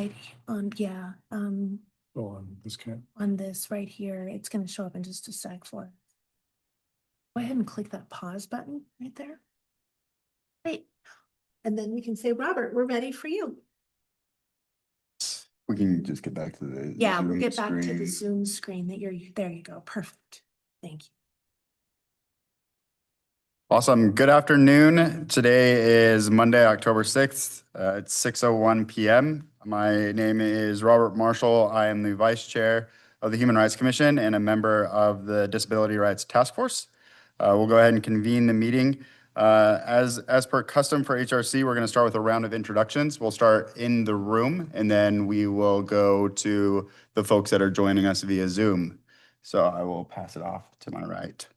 Right on, yeah, Oh, on this can. on this right here, it's gonna show up in just a sec for us. Go ahead and click that pause button right there. Great. And then we can say, Robert, we're ready for you. We can just get back to the Yeah, we'll Zoom get back to the screen. Zoom screen that there you go. Perfect. Thank you. Awesome. Good afternoon. Today is Monday, October 6th. It's 6:01 p.m. My name is Robert Marshall. I am the Vice Chair of the Human Rights Commission and a member of the Disability Rights Task Force. We'll go ahead and convene the meeting. As per custom for HRC, we're going to start with a round of introductions. We'll start in the room, and then we will go to the folks that are joining us via Zoom. So I will pass it off to my right.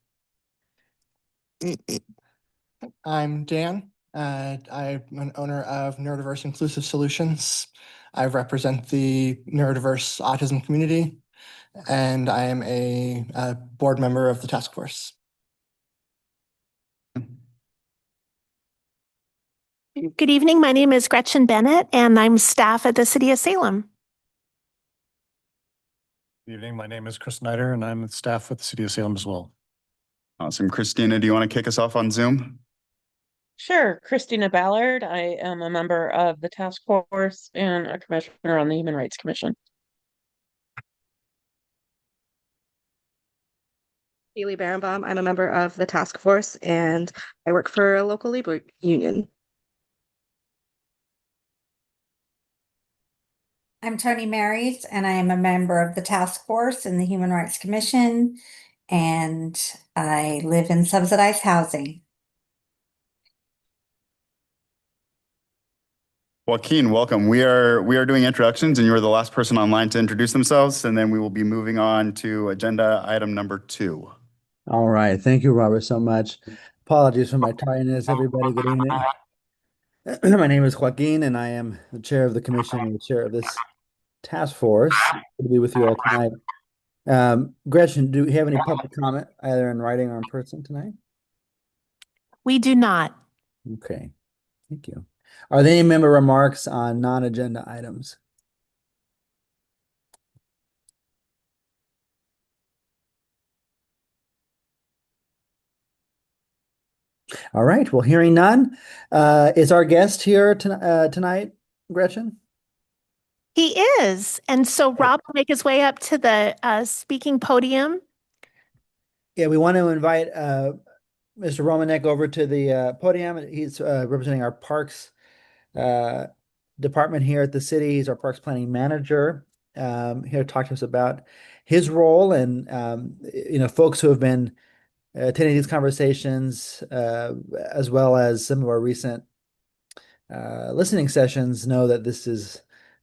I'm Dan. I'm an owner of Neurodiverse Inclusive Solutions. I represent the neurodiverse autism community, and I am a board member of the task force. Good evening. My name is Gretchen Bennett, and I'm staff at the City of Salem. Good evening. My name is Chris Snyder, and I'm staff with the City of Salem as well. Awesome. Christina, do you want to kick us off on Zoom? Sure. Christina Ballard. I am a member of the task force and a commissioner on the Human Rights Commission. Haley Barenbaum. I'm a member of the task force and I work for a local labor union. I'm Toni Marys, and I am a member of the task force in the Human Rights Commission, and I live in subsidized housing. Joaquin, welcome. We are doing introductions, and you are the last person online to introduce themselves, and then we will be moving on to agenda item number 2. All right. Thank you, Robert, so much. Apologies for my tardiness, everybody. Good evening. My name is Joaquin, and I am the chair of the commission and the chair of this task force. Good to be with you all tonight. Gretchen, do we have any public comment, either in writing or in person tonight? We do not. Okay. Thank you. Are there any member remarks on non-agenda items? All right. Well, hearing none, is our guest here tonight, Gretchen? He is. And so Rob will make his way up to the speaking podium. Yeah, we want to invite Mr. Romanek over to the podium. He's representing our parks department here at the city. He's our parks planning manager. Here to talk to us about his role and folks who have been attending these conversations, as well as some of our recent listening sessions, know that this is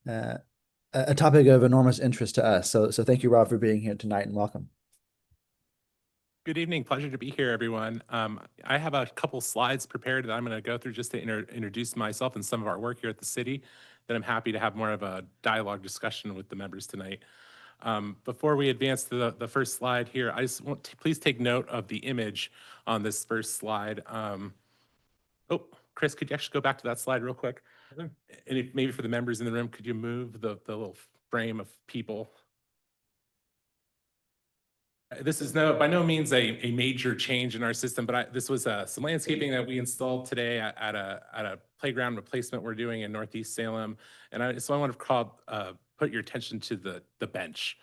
a topic of enormous interest to us. So thank you, Rob, for being here tonight, and welcome. Good evening. Pleasure to be here, everyone. I have a couple slides prepared that I'm going to go through just to introduce myself and some of our work here at the city. Then I'm happy to have more of a dialogue discussion with the members tonight. Before we advance to the first slide here, I just want to please take note of the image on this first slide. Oh, Chris, could you actually go back to that slide real quick? And maybe for the members in the room, could you move the little frame of people? This is by no means a major change in our system, but this was some landscaping that we installed today at a playground replacement we're doing in Northeast Salem. And so I want to put your attention to the bench.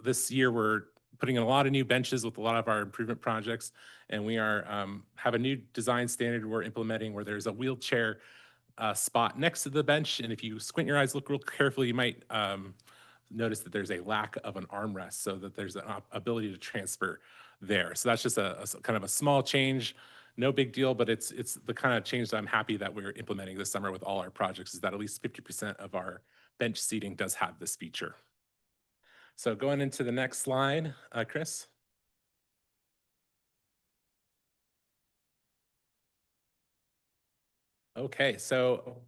This year we're putting in a lot of new benches with a lot of our improvement projects, and we have a new design standard we're implementing where there's a wheelchair spot next to the bench, and if you squint your eyes, look real carefully, you might notice that there's a lack of an armrest, so that there's an ability to transfer there. So that's just a kind of a small change, no big deal, but it's the kind of change that I'm happy that we're implementing this summer with all our projects, is that at least 50% of our bench seating does have this feature. So going into the next slide, Chris. Okay, so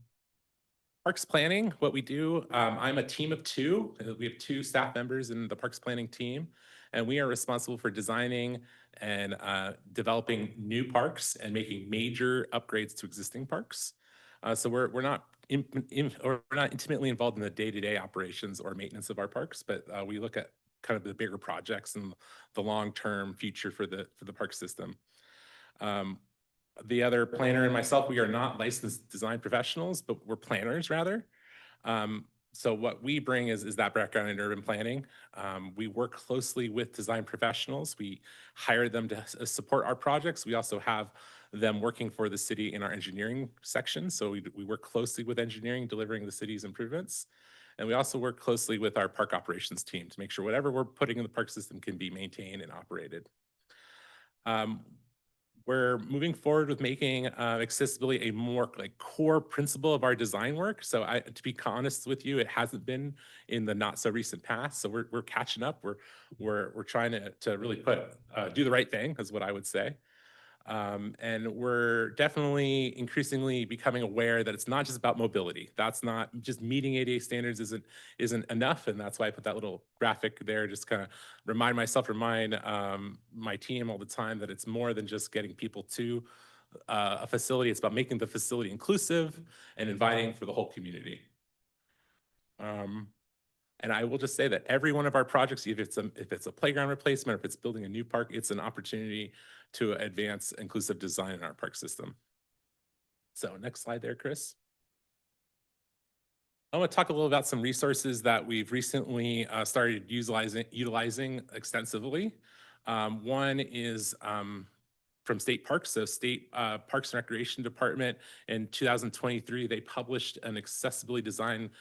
Parks planning, what we do, I'm a team of 2. We have 2 staff members in the parks planning team, and we are responsible for designing and developing new parks and making major upgrades to existing parks. So we're not or we're not intimately involved in the day-to-day operations or maintenance of our parks, but we look at kind of the bigger projects and the long-term future for the park system. The other planner and myself, we are not licensed design professionals, but we're planners rather. So what we bring is that background in urban planning. We work closely with design professionals. We hire them to support our projects. We also have them working for the city in our engineering section. So we work closely with engineering, delivering the city's improvements. And we also work closely with our park operations team to make sure whatever we're putting in the park system can be maintained and operated. We're moving forward with making accessibility a more like core principle of our design work. So to be honest with you, it hasn't been in the not so recent past. So we're catching up. We're trying to really do the right thing, is what I would say. And we're definitely increasingly becoming aware that it's not just about mobility. That's not just meeting ADA standards isn't enough. And that's why I put that little graphic there, just kind of remind my team all the time that it's more than just getting people to a facility. It's about making the facility inclusive and inviting for the whole community. And I will just say that every one of our projects, if it's a playground replacement, or if it's building a new park, it's an opportunity to advance inclusive design in our park system. So next slide there, Chris. I want to talk a little about some resources that we've recently started utilizing extensively. One is from state parks. So state Parks and Recreation Department in 2023, they published an accessibility design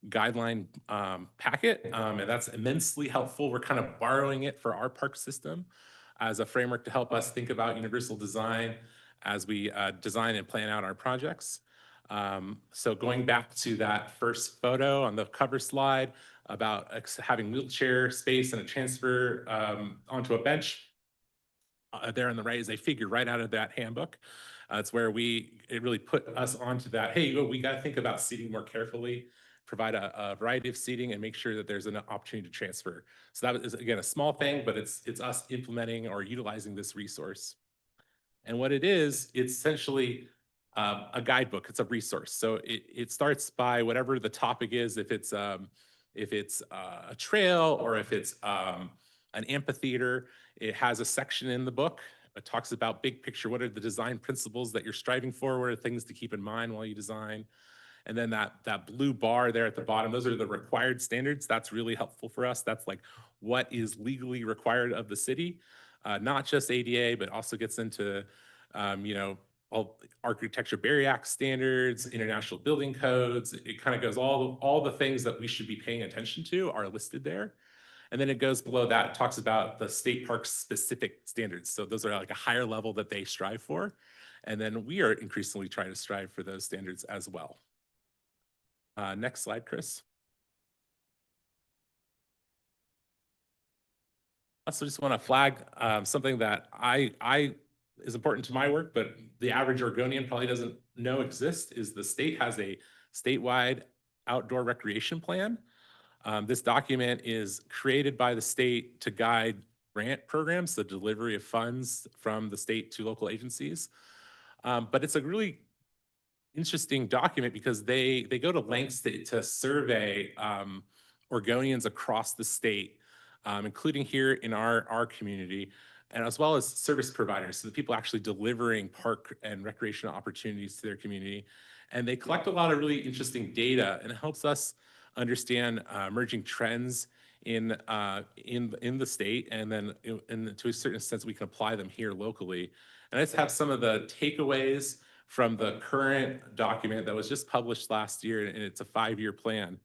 guideline packet, and that's immensely helpful. We're kind of borrowing it for our park system as a framework to help us think about universal design as we design and plan out our projects. So going back to that first photo on the cover slide about having wheelchair space and a transfer onto a bench, there on the right is a figure right out of that handbook. It's where it really put us onto that, hey, we got to think about seating more carefully, provide a variety of seating, and make sure that there's an opportunity to transfer. So that is, again, a small thing, but it's us implementing or utilizing this resource. And what it is, it's essentially a guidebook. It's a resource. So it starts by whatever the topic is. If it's a trail, or if it's an amphitheater, it has a section in the book. It talks about big picture. What are the design principles that you're striving for? What are things to keep in mind while you design? And then that blue bar there at the bottom, those are the required standards. That's really helpful for us. That's like what is legally required of the city, not just ADA, but also gets into, all Architecture Barrier Act standards, international building codes. It kind of goes all the things that we should be paying attention to are listed there. And then it goes below that, talks about the state park specific standards. So those are like a higher level that they strive for. And then we are increasingly trying to strive for those standards as well. Next slide, Chris. I also just want to flag something that is important to my work, but the average Oregonian probably doesn't know exists, is the state has a statewide outdoor recreation plan. This document is created by the state to guide grant programs, the delivery of funds from the state to local agencies. But it's a really interesting document because they go to lengths to survey Oregonians across the state, including here in our community, and as well as service providers, so the people actually delivering park and recreational opportunities to their community. And they collect a lot of really interesting data, and it helps us understand emerging trends in the state, and then to a certain extent we can apply them here locally. And I just have some of the takeaways from the current document that was just published last year, and it's a 5-year plan.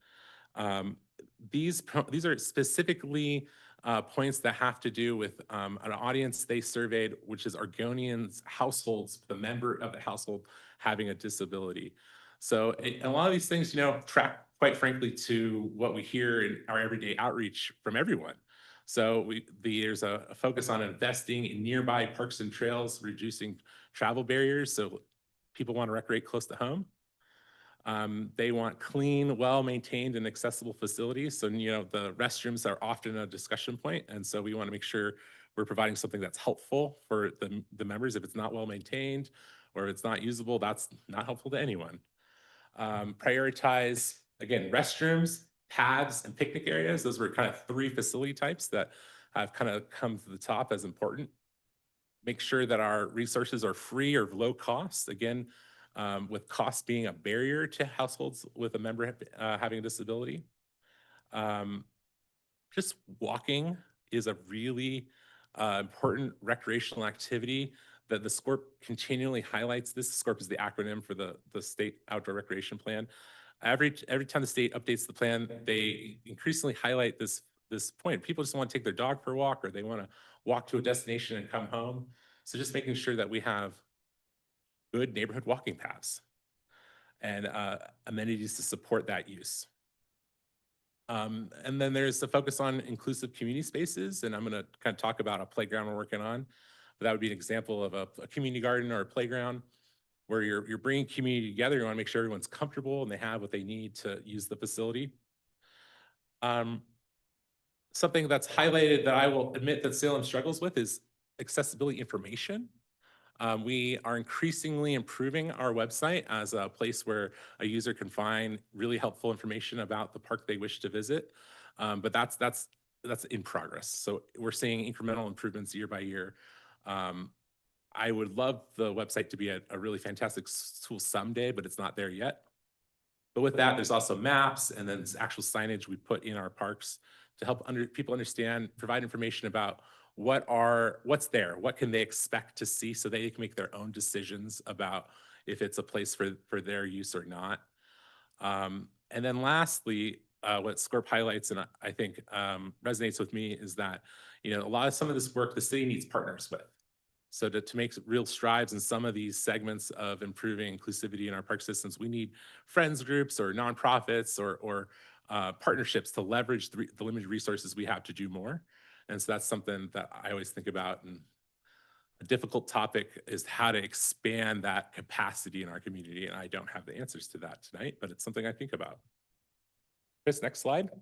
These are specifically points that have to do with an audience they surveyed, which is Oregonians households, the member of the household having a disability. So a lot of these things, track quite frankly to what we hear in our everyday outreach from everyone. So there's a focus on investing in nearby parks and trails, reducing travel barriers. So people want to recreate close to home. They want clean, well-maintained, and accessible facilities. So, the restrooms are often a discussion point. And so we want to make sure we're providing something that's helpful for the members. If it's not well-maintained or if it's not usable, that's not helpful to anyone. Prioritize, again, restrooms, paths, and picnic areas. Those were kind of 3 facility types that have kind of come to the top as important. Make sure that our resources are free or low cost, again, with cost being a barrier to households with a member having a disability. Just walking is a really important recreational activity that the SCORP continually highlights. This SCORP is the acronym for the State Outdoor Recreation Plan. Every time the state updates the plan, they increasingly highlight this point. People just want to take their dog for a walk, or they want to walk to a destination and come home. So just making sure that we have good neighborhood walking paths and amenities to support that use. And then there's the focus on inclusive community spaces, and I'm going to kind of talk about a playground we're working on. But that would be an example of a community garden or a playground where you're bringing community together. You want to make sure everyone's comfortable and they have what they need to use the facility. Something that's highlighted that I will admit that Salem struggles with is accessibility information. We are increasingly improving our website as a place where a user can find really helpful information about the park they wish to visit. But that's in progress. So we're seeing incremental improvements year by year. I would love the website to be a really fantastic tool someday, but it's not there yet. But with that, there's also maps and then actual signage we put in our parks to help people understand, provide information about what's there, what can they expect to see, so they can make their own decisions about if it's a place for their use or not. And then lastly, what SCORP highlights, and I think resonates with me, is that some of this work the city needs partners with. So to make real strides in some of these segments of improving inclusivity in our park systems, we need friends groups or nonprofits or partnerships to leverage the limited resources we have to do more. And so that's something that I always think about. And a difficult topic is how to expand that capacity in our community. And I don't have the answers to that tonight, but it's something I think about. Chris, next slide. I'm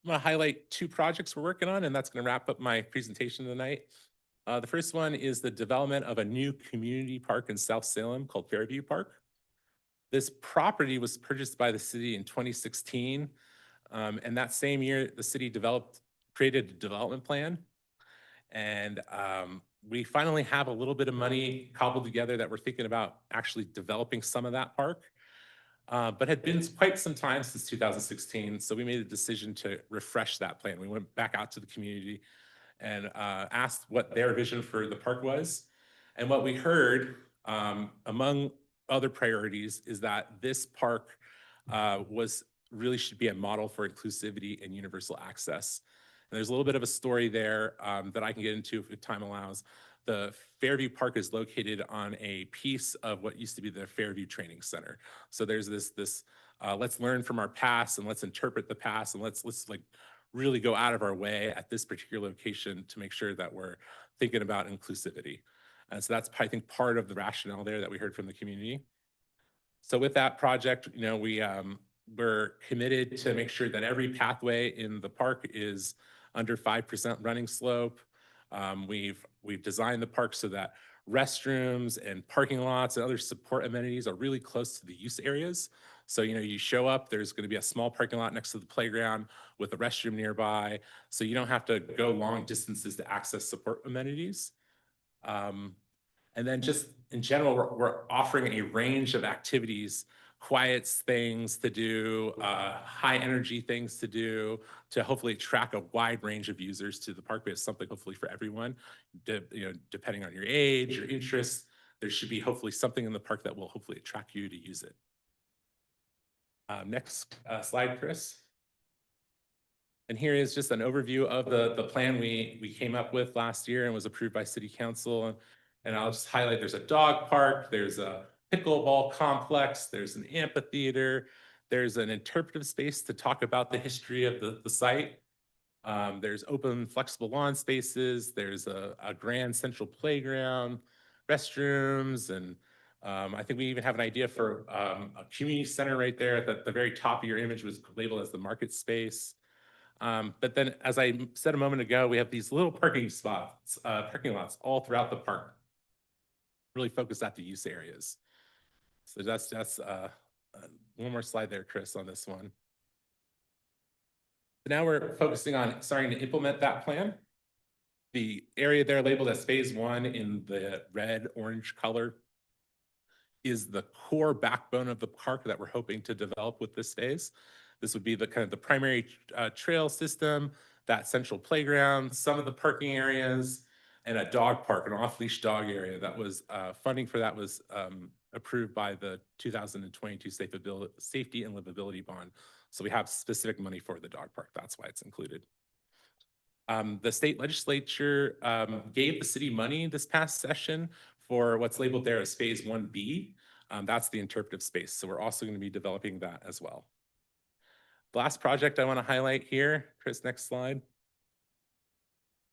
going to highlight 2 projects we're working on, and that's going to wrap up my presentation tonight. The first one is the development of a new community park in South Salem called Fairview Park. This property was purchased by the city in 2016. And that same year, the city created a development plan. And we finally have a little bit of money cobbled together that we're thinking about actually developing some of that park. But had been quite some time since 2016. So we made a decision to refresh that plan. We went back out to the community and asked what their vision for the park was. And what we heard, among other priorities, is that this park really should be a model for inclusivity and universal access. And there's a little bit of a story there that I can get into if time allows. The Fairview Park is located on a piece of what used to be the Fairview Training Center. So there's this let's learn from our past and let's interpret the past and let's like really go out of our way at this particular location to make sure that we're thinking about inclusivity. And so that's, I think, part of the rationale there that we heard from the community. So with that project, we're committed to make sure that every pathway in the park is under 5% running slope. We've designed the park so that restrooms and parking lots and other support amenities are really close to the use areas. So, you show up, there's going to be a small parking lot next to the playground with a restroom nearby. So you don't have to go long distances to access support amenities. And then just in general, we're offering a range of activities, quiets things to do, high energy things to do, to hopefully attract a wide range of users to the park. We have something hopefully for everyone, depending on your age, your interests. There should be hopefully something in the park that will hopefully attract you to use it. Next slide, Chris. And here is just an overview of the plan we came up with last year and was approved by City Council. And I'll just highlight, there's a dog park, there's a pickleball complex, there's an amphitheater, there's an interpretive space to talk about the history of the site. There's open flexible lawn spaces, there's a grand central playground, restrooms, and I think we even have an idea for a community center right there at the very top of your image was labeled as the market space. But then, as I said a moment ago, we have these little parking lots all throughout the park, really focused at the use areas. So that's one more slide there, Chris, on this one. So now we're focusing on starting to implement that plan. The area there labeled as phase 1 in the red orange color is the core backbone of the park that we're hoping to develop with this phase. This would be the kind of the primary trail system, that central playground, some of the parking areas, and a dog park, an off-leash dog area. That was funding for that was approved by the 2022 Safety and Livability Bond. So we have specific money for the dog park. That's why it's included. The state legislature gave the city money this past session for what's labeled there as phase 1B. That's the interpretive space. So we're also going to be developing that as well. The last project I want to highlight here, Chris, next slide,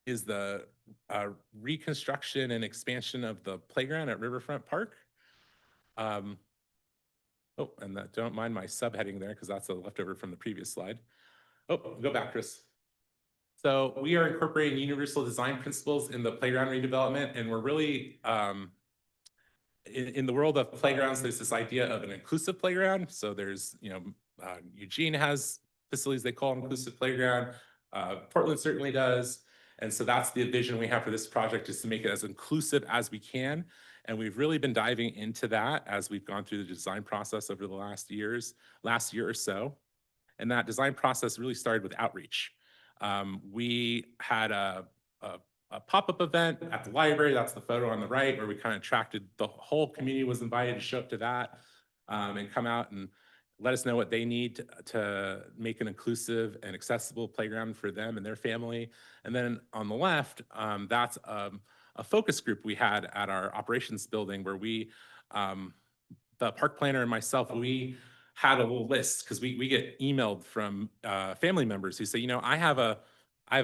is the reconstruction and expansion of the playground at Riverfront Park. Oh, and don't mind my subheading there because that's a leftover from the previous slide. Oh, go back, Chris. So we are incorporating universal design principles in the playground redevelopment, and we're really, in the world of playgrounds, there's this idea of an inclusive playground. So there's, Eugene has facilities they call inclusive playground. Portland certainly does. And so that's the vision we have for this project, is to make it as inclusive as we can. And we've really been diving into that as we've gone through the design process over the last year or so. And that design process really started with outreach. We had a pop-up event at the library. That's the photo on the right, where we kind of attracted, the whole community was invited to show up to that and come out and let us know what they need to make an inclusive and accessible playground for them and their family. And then on the left, that's a focus group we had at our operations building, where we, the park planner and myself, we had a little list, because we get emailed from family members who say, I have a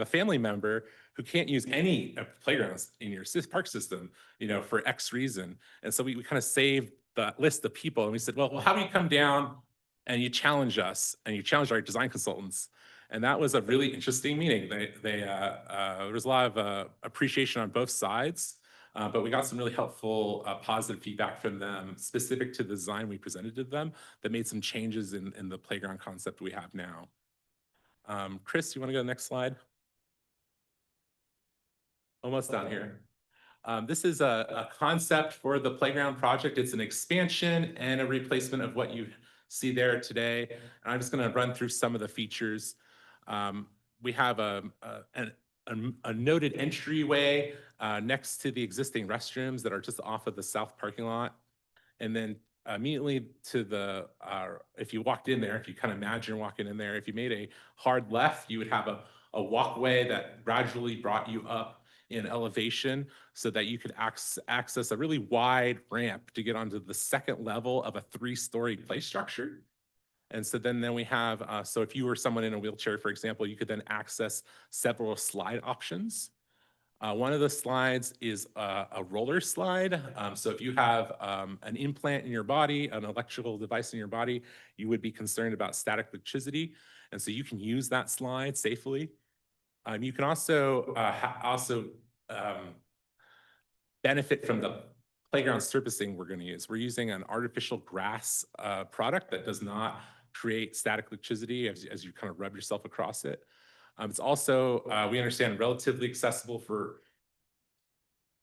family member who can't use any playgrounds in your park system, for X reason. And so we kind of saved the list of people, and we said, well, how do you come down and you challenge us, and you challenge our design consultants? And that was a really interesting meeting. There was a lot of appreciation on both sides. But we got some really helpful, positive feedback from them specific to the design we presented to them that made some changes in the playground concept we have now. Chris, you want to go to the next slide? Almost done here. This is a concept for the playground project. It's an expansion and a replacement of what you see there today. And I'm just going to run through some of the features. We have a noted entryway next to the existing restrooms that are just off of the south parking lot. And then immediately to the, if you walked in there, if you kind of imagine walking in there, if you made a hard left, you would have a walkway that gradually brought you up in elevation so that you could access a really wide ramp to get onto the second level of a 3-story play structure. And so then we have, so if you were someone in a wheelchair, for example, you could then access several slide options. One of the slides is a roller slide. So if you have an implant in your body, an electrical device in your body, you would be concerned about static electricity. And so you can use that slide safely. You can also benefit from the playground surfacing we're going to use. We're using an artificial grass product that does not create static electricity as you kind of rub yourself across it. It's also, we understand, relatively accessible for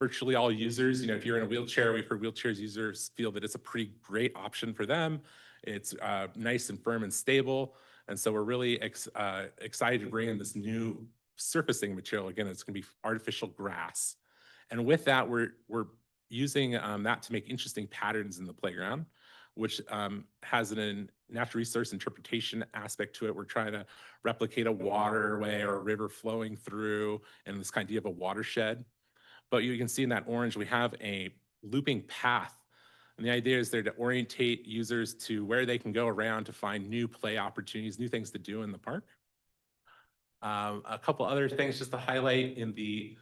virtually all users. If you're in a wheelchair, we've heard wheelchairs users feel that it's a pretty great option for them. It's nice and firm and stable. And so we're really excited to bring in this new surfacing material. Again, it's going to be artificial grass. And with that, we're using that to make interesting patterns in the playground, which has a natural resource interpretation aspect to it. We're trying to replicate a waterway or a river flowing through, and this kind of idea of a watershed. But you can see in that orange, we have a looping path. And the idea is there to orientate users to where they can go around to find new play opportunities, new things to do in the park. A couple other things just to highlight in the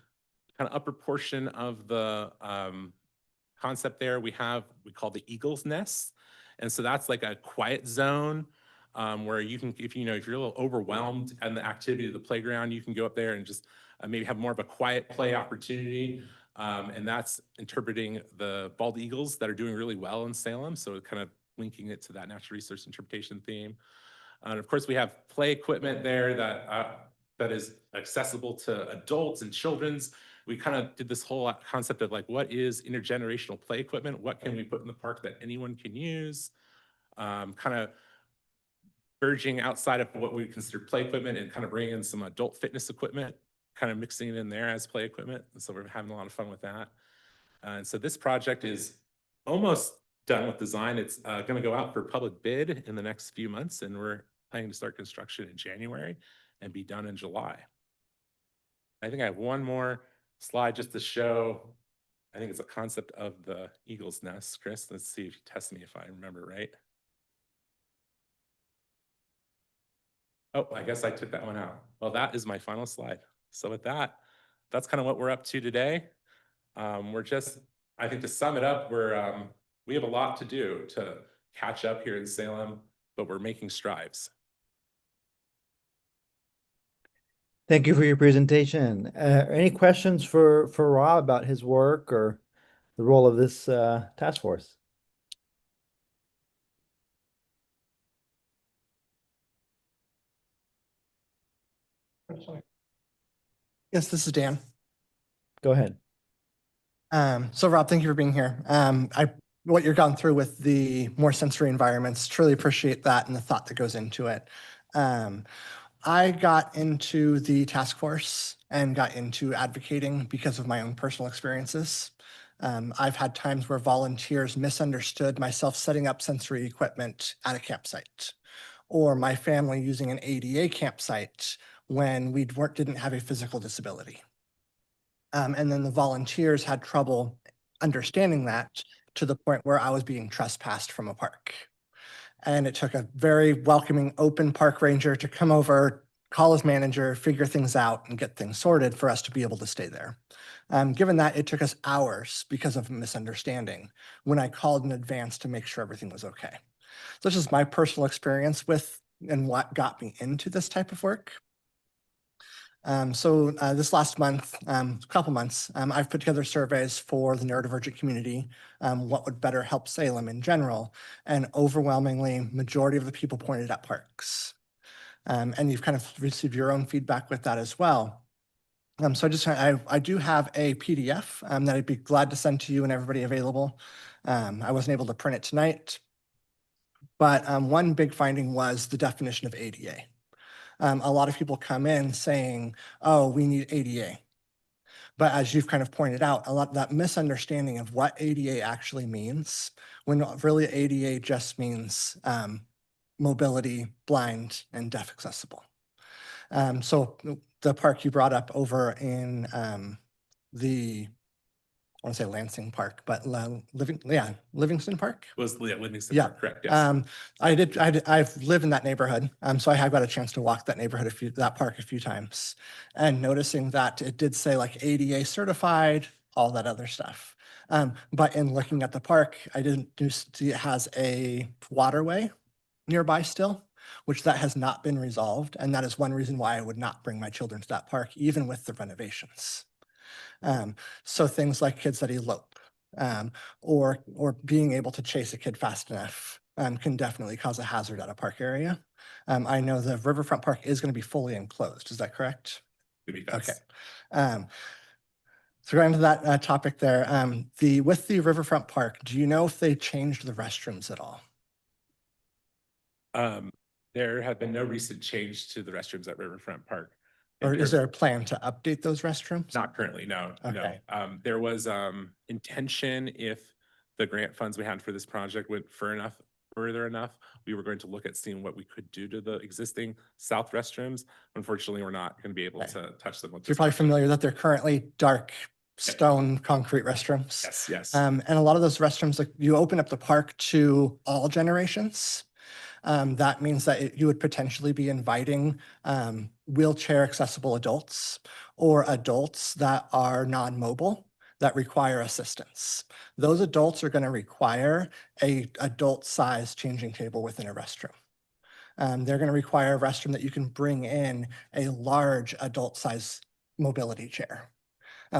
kind of upper portion of the concept there, we call the Eagle's Nest. And so that's like a quiet zone where you can, if you're a little overwhelmed in the activity of the playground, you can go up there and just maybe have more of a quiet play opportunity. And that's interpreting the bald eagles that are doing really well in Salem. So kind of linking it to that natural resource interpretation theme. And of course, we have play equipment there that is accessible to adults and children's. We kind of did this whole concept of like, what is intergenerational play equipment? What can we put in the park that anyone can use? Kind of verging outside of what we consider play equipment and kind of bringing in some adult fitness equipment, kind of mixing it in there as play equipment. And so we're having a lot of fun with that. And so this project is almost done with design. It's going to go out for public bid in the next few months, and we're planning to start construction in January and be done in July. I think I have one more slide just to show, I think it's a concept of the eagle's nest. Chris, let's see if you test me if I remember right. Oh, I guess I took that one out. Well, that is my final slide. So with that, that's kind of what we're up to today. We're just, I think to sum it up, we have a lot to do to catch up here in Salem, but we're making strides. Thank you for your presentation. Any questions for Rob about his work or the role of this task force? Yes, this is Dan. Go ahead. So Rob, thank you for being here. What you're gone through with the more sensory environments, truly appreciate that and the thought that goes into it. I got into the task force and got into advocating because of my own personal experiences. I've had times where volunteers misunderstood myself setting up sensory equipment at a campsite, or my family using an ADA campsite when we didn't have a physical disability. And then the volunteers had trouble understanding that to the point where I was being trespassed from a park. And it took a very welcoming, open park ranger to come over, call his manager, figure things out, and get things sorted for us to be able to stay there. Given that, it took us hours because of a misunderstanding when I called in advance to make sure everything was okay. So this is my personal experience with and what got me into this type of work. This last month, couple months, I've put together surveys for the neurodivergent community, what would better help Salem in general, and overwhelmingly, majority of the people pointed at parks. And you've kind of received your own feedback with that as well. I do have a PDF that I'd be glad to send to you and everybody available. I wasn't able to print it tonight, but one big finding was the definition of ADA. A lot of people come in saying, oh, we need ADA. But as you've kind of pointed out, a lot of that misunderstanding of what ADA actually means, when really ADA just means mobility, blind, and deaf accessible. So the park you brought up over in I want to say Lansing Park, but Livingston Park. It was Livingston Yeah. Park, correct? Yes. I've lived in that neighborhood, so I have got a chance to walk that neighborhood that park a few times, and noticing that it did say like ADA certified, all that other stuff. But in looking at the park, I didn't see it has a waterway nearby still, which that has not been resolved, and that is one reason why I would not bring my children to that park, even with the renovations. So things like kids that elope, or being able to chase a kid fast enough can definitely cause a hazard at a park area. I know the Riverfront Park is going to be fully enclosed. Is that correct? Okay. So going to that topic there, with the Riverfront Park, do you know if they changed the restrooms at all? There have been no recent change to the restrooms at Riverfront Park. Or is there a plan to update those restrooms? Not currently, no. Okay. No. There was intention, if the grant funds we had for this project went further enough, we were going to look at seeing what we could do to the existing south restrooms. Unfortunately, we're not going to be able to touch them. You're probably familiar that they're currently dark stone concrete restrooms. Yes, yes. And a lot of those restrooms, like you open up the park to all generations. That means that you would potentially be inviting wheelchair accessible adults or adults that are non-mobile that require assistance. Those adults are going to require a adult size changing table within a restroom. They're going to require a restroom that you can bring in a large adult size mobility chair.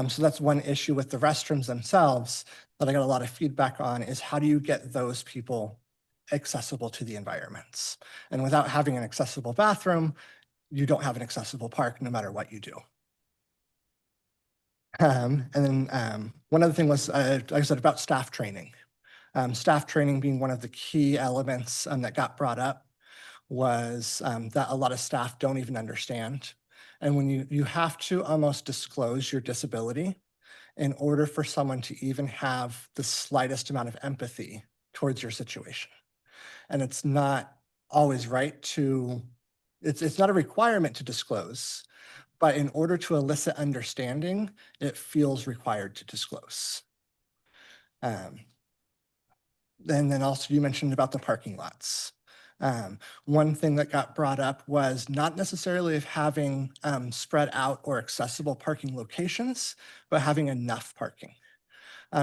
So that's one issue with the restrooms themselves that I got a lot of feedback on, is how do you get those people accessible to the environments? And without having an accessible bathroom, you don't have an accessible park no matter what you do. And then one other thing was, like I said, about staff training. Staff training being one of the key elements that got brought up was that a lot of staff don't even understand. And when you have to almost disclose your disability in order for someone to even have the slightest amount of empathy towards your situation. And it's not always right to, it's not a requirement to disclose, but in order to elicit understanding, it feels required to disclose. And then also you mentioned about the parking lots. One thing that got brought up was not necessarily of having spread out or accessible parking locations, but having enough parking.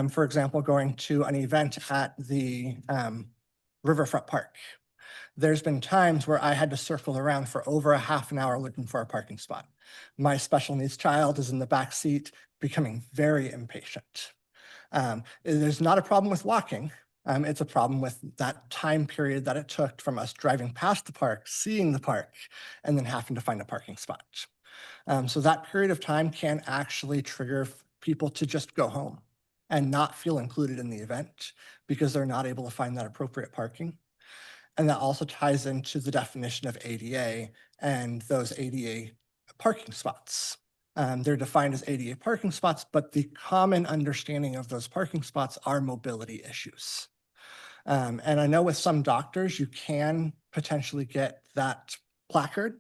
For example, going to an event at the Riverfront Park. There's been times where I had to circle around for over a half an hour looking for a parking spot. My special needs child is in the back seat, becoming very impatient. There's not a problem with walking. It's a problem with that time period that it took from us driving past the park, seeing the park, and then having to find a parking spot. So that period of time can actually trigger people to just go home and not feel included in the event because they're not able to find that appropriate parking. And that also ties into the definition of ADA and those ADA parking spots. They're defined as ADA parking spots, but the common understanding of those parking spots are mobility issues. And I know with some doctors, you can potentially get that placard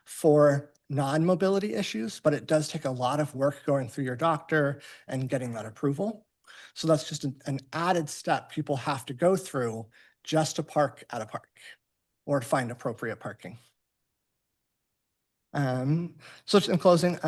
for non-mobility issues, but it does take a lot of work going through your doctor and getting that approval. So that's just an added step people have to go through just to park at a park or to find appropriate parking. So in closing,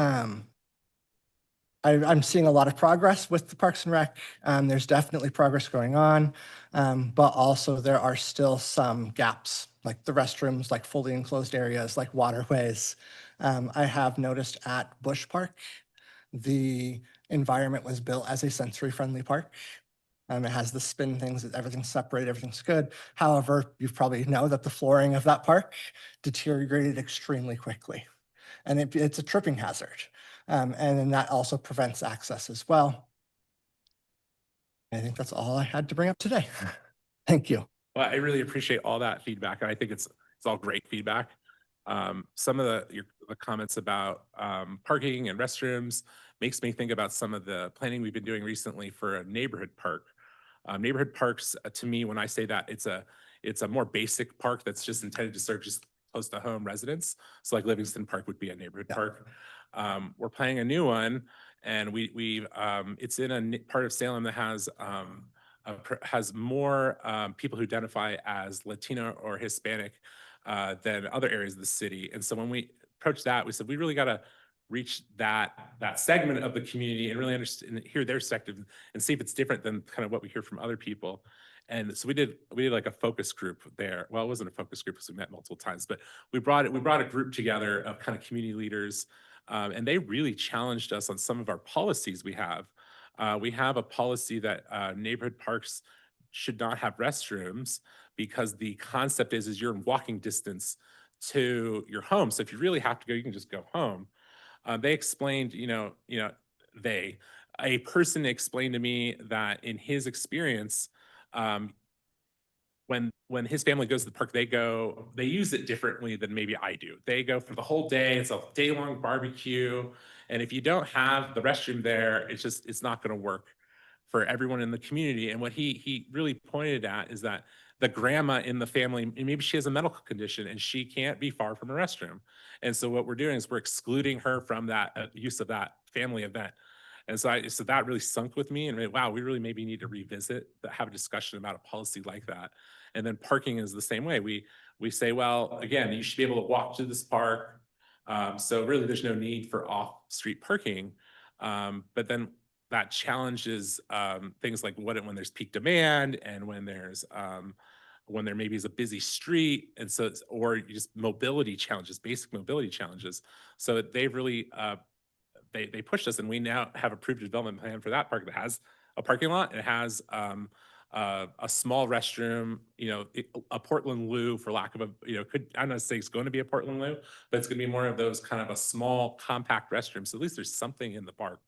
I'm seeing a lot of progress with the Parks and Rec. There's definitely progress going on, but also there are still some gaps, like the restrooms, like fully enclosed areas, like waterways. I have noticed at Bush Park, the environment was built as a sensory-friendly park. It has the spin things, everything's separated, everything's good. However, you probably know that the flooring of that park deteriorated extremely quickly. And it's a tripping hazard. And then that also prevents access as well. I think that's all I had to bring up today. Thank you. Well, I really appreciate all that feedback, and I think it's all great feedback. Some of the comments about parking and restrooms makes me think about some of the planning we've been doing recently for a neighborhood park. Neighborhood parks, to me, when I say that, it's a more basic park that's just intended to serve just close to home residents. So like Livingston Park would be a neighborhood park. We're planning a new one, and it's in a part of Salem that has more people who identify as Latino or Hispanic than other areas of the city. And so when we approached that, we said we really got to reach that segment of the community and really understand and hear their perspective and see if it's different than kind of what we hear from other people. And so we did like a focus group there. Well, it wasn't a focus group because we met multiple times, but we brought a group together of kind of community leaders, and they really challenged us on some of our policies we have. We have a policy that neighborhood parks should not have restrooms because the concept is you're in walking distance to your home. So if you really have to go, you can just go home. They explained, a person explained to me that in his experience, when his family goes to the park, they use it differently than maybe I do. They go for the whole day. It's a day-long barbecue. And if you don't have the restroom there, it's not going to work for everyone in the community. And what he really pointed at is that the grandma in the family, and maybe she has a medical condition and she can't be far from a restroom. And so what we're doing is we're excluding her from that use of that family event. And so that really sunk with me, and wow, we really maybe need to revisit have a discussion about a policy like that. And then parking is the same way. We say, well, again, you should be able to walk to this park. So really there's no need for off-street parking. But then that challenges things like when there's peak demand and when there maybe is a busy street, and so or just mobility challenges, basic mobility challenges. So they've really they pushed us, and we now have approved a development plan for that park that has a parking lot. It has a small restroom, a Portland loo, for lack of a, I don't know, say it's going to be a Portland loo, but it's going to be more of those kind of a small compact restroom. So at least there's something in the park.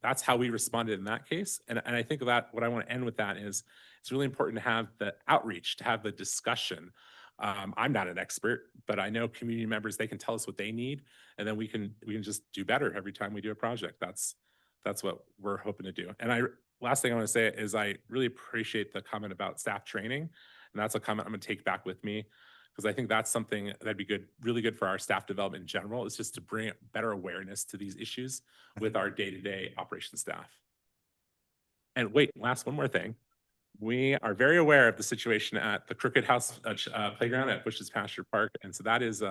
That's how we responded in that case. And I think that what I want to end with that is it's really important to have the outreach, to have the discussion. I'm not an expert, but I know community members, they can tell us what they need, and then we can just do better every time we do a project. That's what we're hoping to do. And last thing I want to say is I really appreciate the comment about staff training. And that's a comment I'm going to take back with me, because I think that's something that'd be good, really good for our staff development in general, is just to bring better awareness to these issues with our day-to-day operations staff. And wait, one more thing. We are very aware of the situation at the Crooked House playground at Bush's Pasture Park. And so that is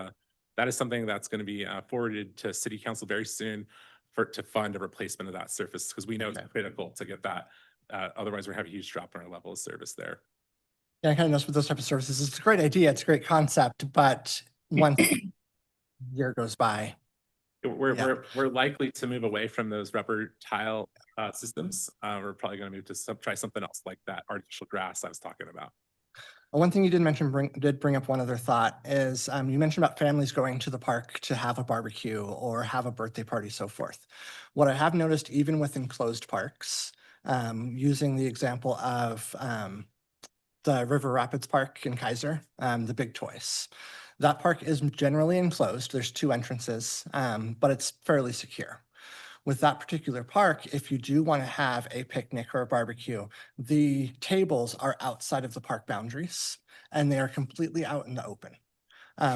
something that's going to be forwarded to City Council very soon to fund a replacement of that surface, because we know it's critical to get that. Otherwise, we're having a huge drop in our level of service there. Yeah, I kind of notice with those type of services, it's a great idea, it's a great concept, but once a year goes by. We're likely to move away from those rubber tile systems. We're probably going to move to try something else like that artificial grass I was talking about. One thing you did mention bring up one other thought is you mentioned about families going to the park to have a barbecue or have a birthday party, so forth. What I have noticed, even with enclosed parks, using the example of the River Rapids Park in Kaiser, the Big Toys. That park is generally enclosed. There's 2 entrances, but it's fairly secure. With that particular park, if you do want to have a picnic or a barbecue, the tables are outside of the park boundaries and they are completely out in the open.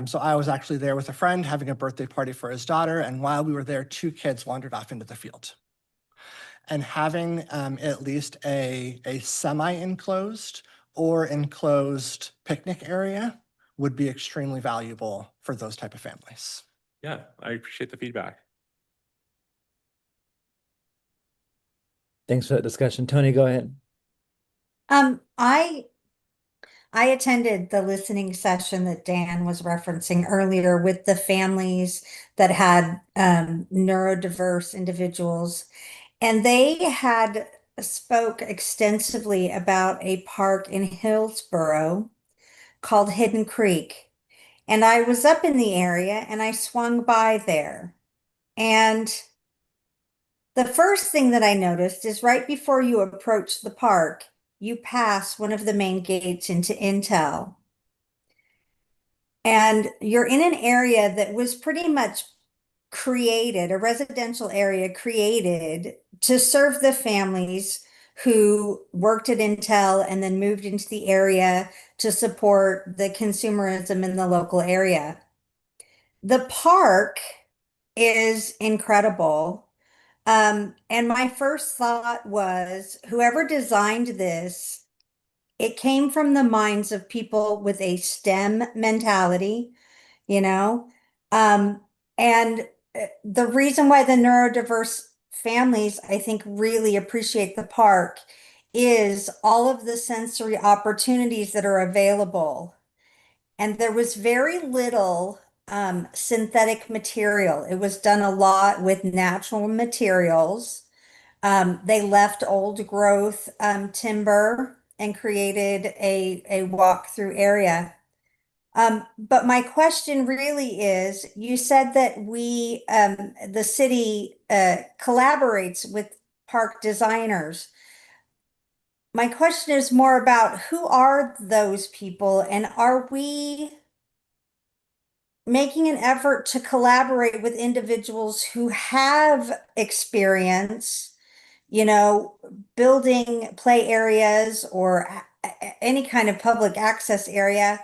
So I was actually there with a friend having a birthday party for his daughter, and while we were there, 2 kids wandered off into the field. And having at least a semi-enclosed or enclosed picnic area would be extremely valuable for those type of families. Yeah, I appreciate the feedback. Thanks for that discussion. Tony, go ahead. I attended the listening session that Dan was referencing earlier with the families that had neurodiverse individuals, and they had spoke extensively about a park in Hillsboro called Hidden Creek. And I was up in the area and I swung by there. And the first thing that I noticed is right before you approach the park, you pass one of the main gates into Intel. And you're in an area that was pretty much created, a residential area created to serve the families who worked at Intel and then moved into the area to support the consumerism in the local area. The park is incredible. And my first thought was, whoever designed this, it came from the minds of people with a STEM mentality, and the reason why the neurodiverse families, I think, really appreciate the park is all of the sensory opportunities that are available. And there was very little synthetic material. It was done a lot with natural materials. They left old growth timber and created a walk-through area. But my question really is, you said that the city collaborates with park designers. My question is more about, who are those people, and are we making an effort to collaborate with individuals who have experience, building play areas or any kind of public access area,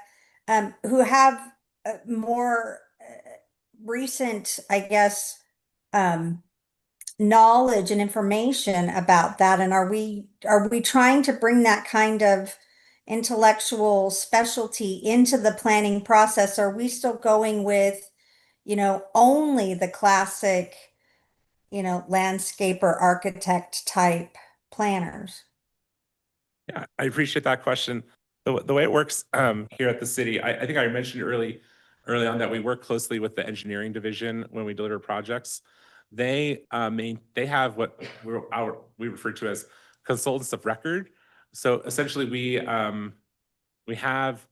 who have more recent, I guess, knowledge and information about that? And are we trying to bring that kind of intellectual specialty into the planning process? Are we still going with, only the classic, landscaper, architect type planners? Yeah, I appreciate that question. The way it works here at the city, I think I mentioned early, early on that we work closely with the engineering division when we deliver projects. They have what we refer to as consultants of record. So essentially, we have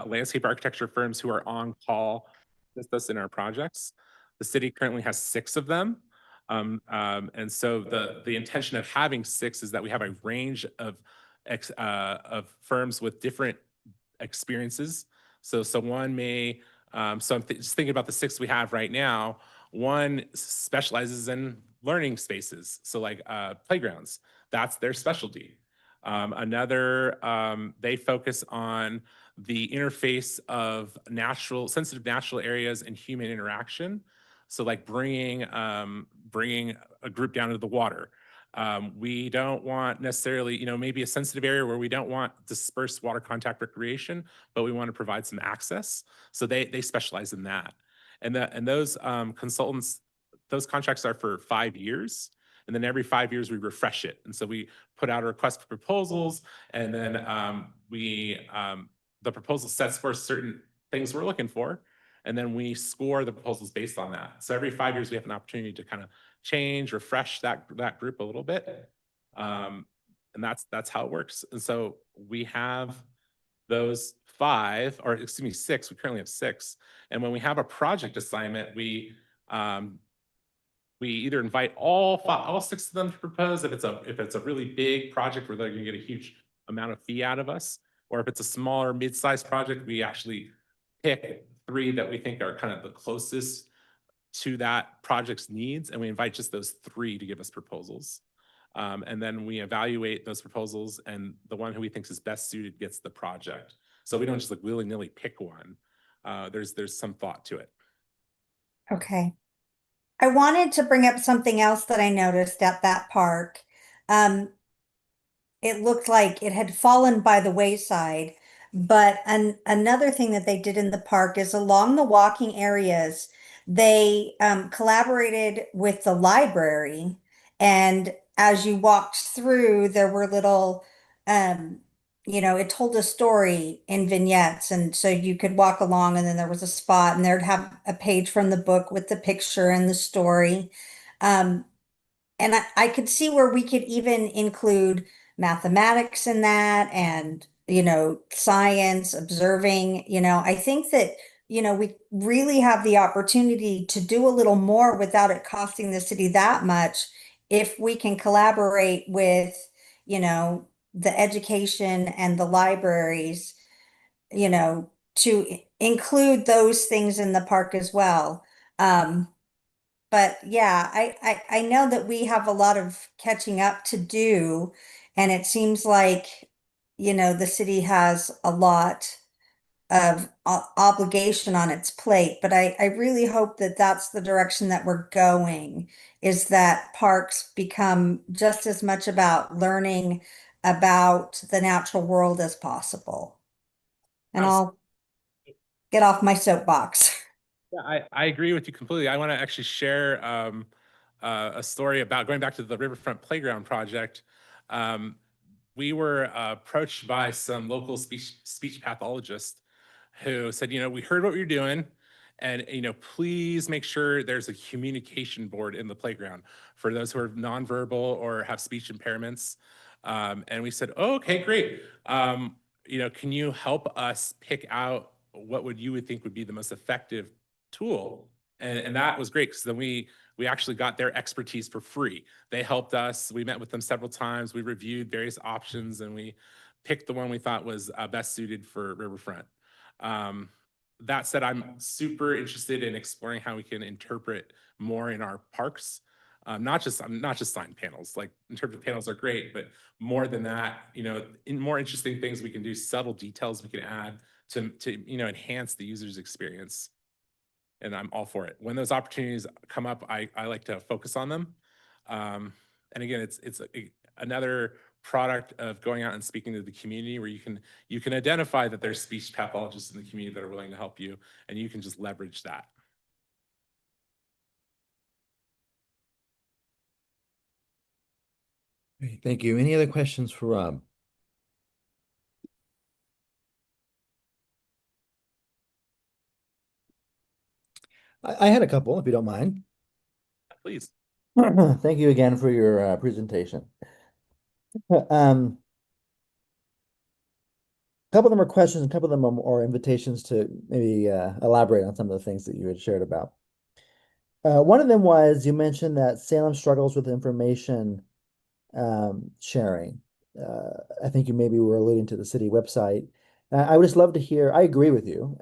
landscape architecture firms who are on call with us in our projects. The city currently has 6 of them. And so the intention of having 6 is that we have a range of firms with different experiences. So one may, so I'm just thinking about the 6 we have right now. One specializes in learning spaces, so like playgrounds. That's their specialty. Another, they focus on the interface of sensitive natural areas and human interaction. So like bringing a group down to the water. We don't want necessarily, maybe a sensitive area where we don't want dispersed water contact recreation, but we want to provide some access. So they specialize in that. And those consultants, those contracts are for 5 years. And then every 5 years we refresh it. And so we put out a request for proposals, and then the proposal sets for certain things we're looking for. And then we score the proposals based on that. So every 5 years we have an opportunity to kind of change, refresh that group a little bit. And that's how it works. And so we have those 5, or excuse me, 6. We currently have 6. And when we have a project assignment, we either invite all 6 of them to propose if it's a really big project where they're going to get a huge amount of fee out of us, or if it's a smaller mid-sized project, we actually pick 3 that we think are kind of the closest to that project's needs, and we invite just those 3 to give us proposals. And then we evaluate those proposals, and the one who we think is best suited gets the project. So we don't just like willy-nilly pick one. There's some thought to it. Okay. I wanted to bring up something else that I noticed at that park. It looked like it had fallen by the wayside, but another thing that they did in the park is along the walking areas, they collaborated with the library, and as you walked through, there were little it told a story in vignettes, and so you could walk along, and then there was a spot, and there'd have a page from the book with the picture and the story. And I could see where we could even include mathematics in that, and science, observing. I think that we really have the opportunity to do a little more without it costing the city that much if we can collaborate with the education and the libraries, to include those things in the park as well. But yeah, I know that we have a lot of catching up to do, and it seems like, the city has a lot of obligation on its plate, but I really hope that that's the direction that we're going, is that parks become just as much about learning about the natural world as possible. And I'll get off my soapbox. Yeah, I agree with you completely. I want to actually share a story about going back to the Riverfront Playground project. We were approached by some local speech pathologists who said, we heard what you're doing, and please make sure there's a communication board in the playground for those who are nonverbal or have speech impairments. And we said, oh, okay, great. Can you help us pick out what you would think would be the most effective tool? And that was great, because then we actually got their expertise for free. They helped us. We met with them several times. We reviewed various options, and we picked the one we thought was best suited for Riverfront. That said, I'm super interested in exploring how we can interpret more in our parks. Not just sign panels. Like, interpret panels are great, but more than that, in more interesting things we can do, subtle details we can add to enhance the user's experience. And I'm all for it. When those opportunities come up, I like to focus on them. And again, it's another product of going out and speaking to the community, where you can identify that there's speech pathologists in the community that are willing to help you, and you can just leverage that. Great, thank you. Any other questions for Rob? I had a couple, if you don't mind. Please. Thank you again for your presentation. Um, a couple of them are questions, a couple of them are invitations to maybe elaborate on some of the things that you had shared about. One of them was you mentioned that Salem struggles with information sharing. I think you maybe were alluding to the city website. I would just love to hear, I agree with you,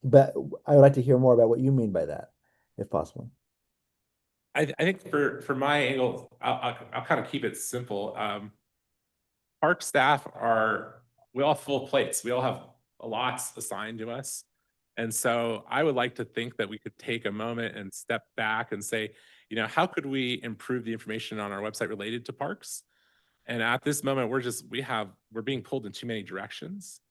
but I would like to hear more about what you mean by that, if possible. I think for my angle, I'll kind of keep it simple. Park staff we all have full plates. We all have lots assigned to us. And so I would like to think that we could take a moment and step back and say, how could we improve the information on our website related to parks? And at this moment, we're being pulled in too many directions.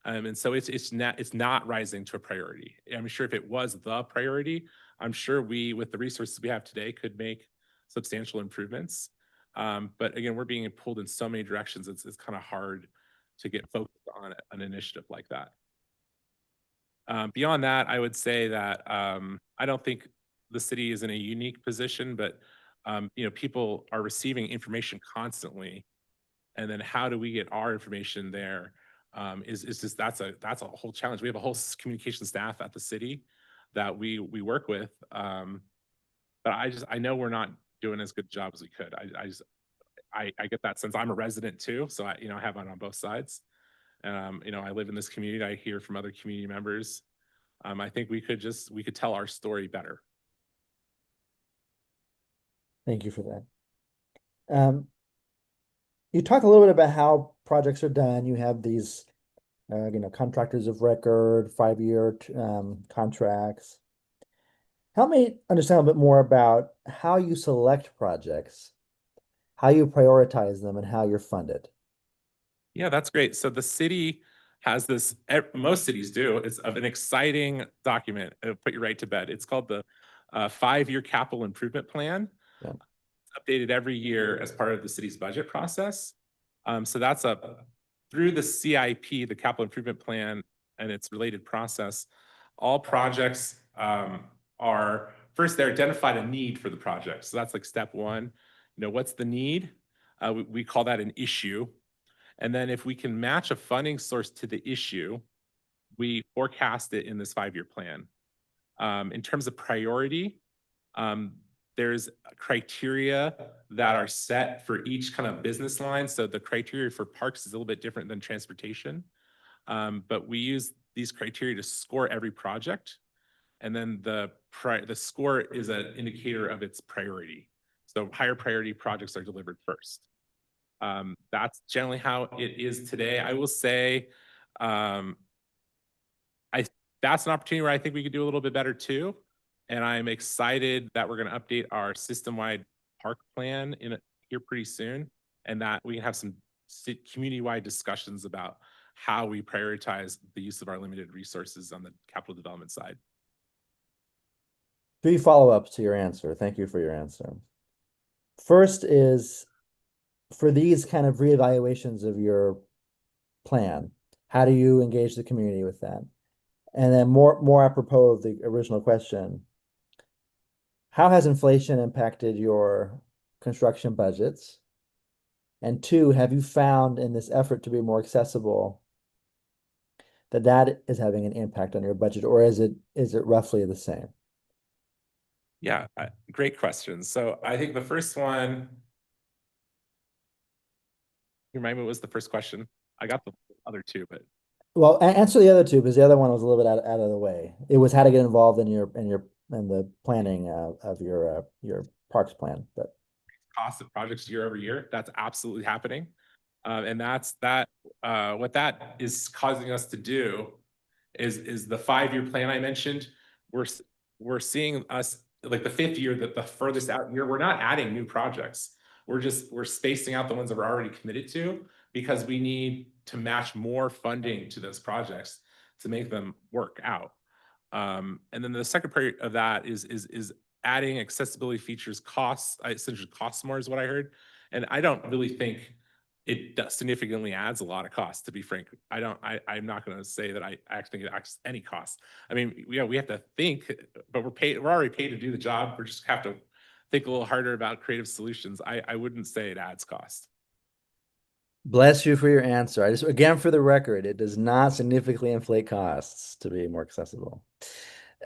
And so it's not rising to a priority. I'm sure if it was the priority, I'm sure we, with the resources we have today, could make substantial improvements. But again, we're being pulled in so many directions, it's kind of hard to get focused on an initiative like that. Beyond that, I would say that I don't think the city is in a unique position, but people are receiving information constantly. And then how do we get our information there? Is just that's a whole challenge. We have a whole communication staff at the city that we work with. But I know we're not doing as good a job as we could. I get that sense. I'm a resident too, so I have it on both sides. I live in this community. I hear from other community members. I think we could tell our story better. Thank you for that. You talked a little bit about how projects are done. You have these, contractors of record, 5-year contracts. Help me understand a bit more about how you select projects, how you prioritize them, and how you're funded. Yeah, that's great. So the city has this, most cities do, it's of an exciting document, put you right to bed. It's called the 5-year capital improvement plan. Yeah. It's updated every year as part of the city's budget process. So that's through the CIP, the capital improvement plan, and its related process, all projects they identified a need for the project. So that's like step one. What's the need? We call that an issue. And then if we can match a funding source to the issue, we forecast it in this 5-year plan. In terms of priority, there's criteria that are set for each kind of business line. So the criteria for parks is a little bit different than transportation. But we use these criteria to score every project. And then the score is an indicator of its priority. So higher priority projects are delivered first. That's generally how it is today. I will say, that's an opportunity where I think we could do a little bit better too. And I'm excited that we're going to update our system-wide park plan here pretty soon, and that we can have some community-wide discussions about how we prioritize the use of our limited resources on the capital development side. 3 follow-ups to your answer. Thank you for your answer. First is, for these kind of reevaluations of your plan, how do you engage the community with that? And then more apropos of the original question, how has inflation impacted your construction budgets? And 2, have you found in this effort to be more accessible that is having an impact on your budget, or is it roughly the same? Yeah, great questions. So I think the first one, you remind me what was the first question? I got the other 2, but. Well, answer the other 2, because the other one was a little bit out of the way. It was how to get involved in the planning of your parks plan. But cost of projects year over year, that's absolutely happening. And what that is causing us to do is the 5-year plan I mentioned. We're seeing us like the 5th year, that the furthest out year, we're not adding new projects. We're spacing out the ones that we're already committed to, because we need to match more funding to those projects to make them work out. And then the second part of that is adding accessibility features essentially costs more, is what I heard. And I don't really think significantly adds a lot of cost, to be frank. I'm not going to say that I actually think it adds any cost. I mean, we have to think, but we're already paid to do the job. We just have to think a little harder about creative solutions. I wouldn't say it adds cost. Bless you for your answer. I just, again, for the record, it does not significantly inflate costs to be more accessible.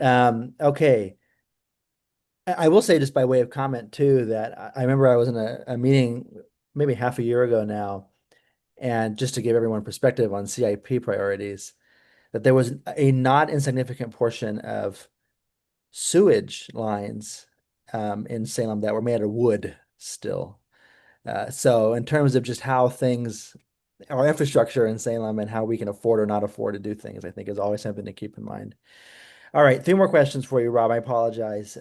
Okay. I will say, just by way of comment too, that I remember I was in a meeting maybe half a year ago now, and just to give everyone perspective on CIP priorities, that there was a not insignificant portion of sewage lines in Salem that were made of wood still. So in terms of just how things, our infrastructure in Salem and how we can afford or not afford to do things, I think is always something to keep in mind. All right, 3 more questions for you, Rob. I apologize.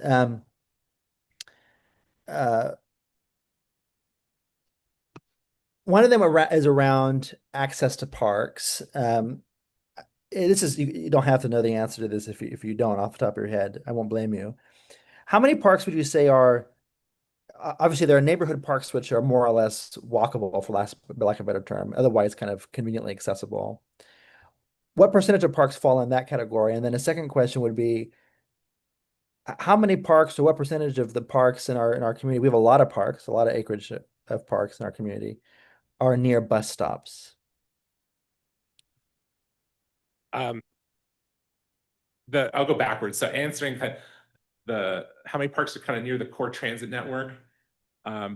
One of them is around access to parks. This is, you don't have to know the answer to this if you don't off the top of your head. I won't blame you. How many parks would you say are, obviously there are neighborhood parks which are more or less walkable, for lack of a better term, otherwise kind of conveniently accessible. What percentage of parks fall in that category? And then a second question would be, how many parks, or what percentage of the parks in our community, we have a lot of parks, a lot of acreage of parks in our community, are near bus stops? I'll go backwards. So answering how many parks are kind of near the core transit network,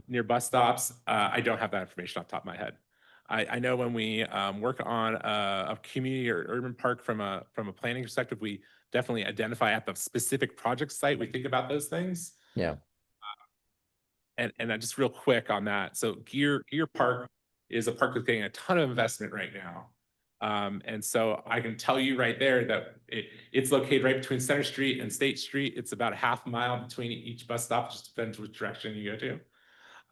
near bus stops, I don't have that information off the top of my head. I know when we work on a community or urban park from a planning perspective, we definitely identify at the specific project site. We think about those things. Yeah. And just real quick on that. So Gear Park is a park that's getting a ton of investment right now. And so I can tell you right there that it's located right between Center Street and State Street. It's about a half mile between each bus stop, just depends which direction you go to.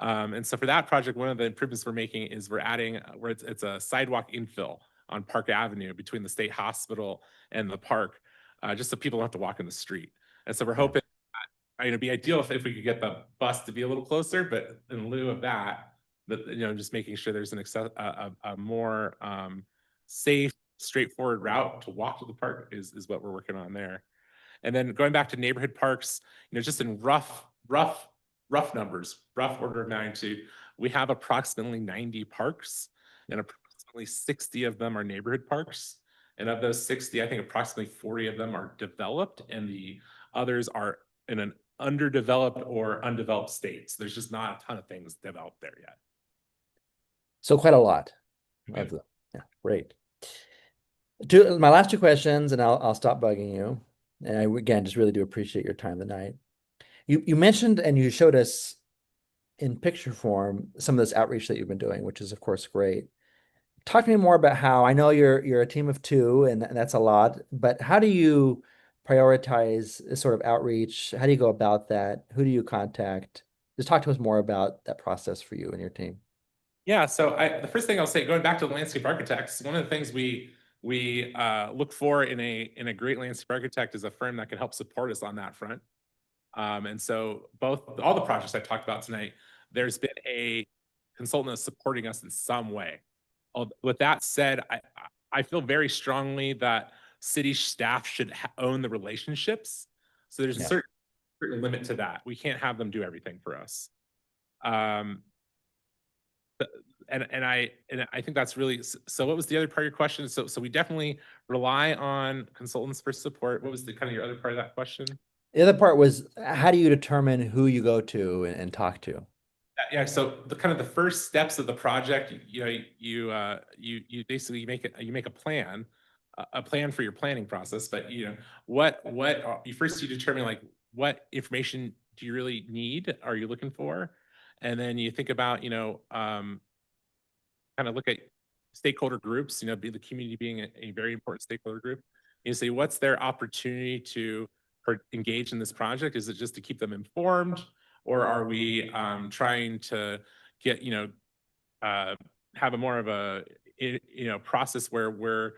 And so for that project, one of the improvements we're making is we're adding, where it's a sidewalk infill on Park Avenue between the state hospital and the park, just so people don't have to walk in the street. And so we're hoping, it'd be ideal if we could get the bus to be a little closer, but in lieu of that, just making sure there's a more safe, straightforward route to walk to the park is what we're working on there. And then going back to neighborhood parks, just in rough numbers, rough order of magnitude, we have approximately 90 parks, and approximately 60 of them are neighborhood parks. And of those 60, I think approximately 40 of them are developed, and the others are in an underdeveloped or undeveloped state. So there's just not a ton of things developed there yet. So quite a lot of them. Yeah, great. My last 2 questions, and I'll stop bugging you. And I, again, just really do appreciate your time tonight. You mentioned, and you showed us in picture form, some of this outreach that you've been doing, which is of course great. Talk to me more about how, I know you're a team of 2 and that's a lot, but how do you prioritize this sort of outreach? How do you go about that? Who do you contact? Just talk to us more about that process for you and your team. Yeah, so the first thing I'll say, going back to the landscape architects, one of the things we look for in a great landscape architect is a firm that can help support us on that front. And so all the projects I talked about tonight, there's been a consultant that's supporting us in some way. With that said, I feel very strongly that city staff should own the relationships. So there's a certain limit to that. We can't have them do everything for us. And I think that's really, so what was the other part of your question? So we definitely rely on consultants for support. What was the kind of your other part of that question? The other part was, how do you determine who you go to and talk to? Yeah, so the kind of the first steps of the project, you basically make a plan for your planning process. But what you first determine, like, what information do you really need? Are you looking for? And then you think about kind of look at stakeholder groups. Be the community being a very important stakeholder group. You say, what's their opportunity to engage in this project? Is it just to keep them informed? Or are we trying to get, have a more of a, process where we're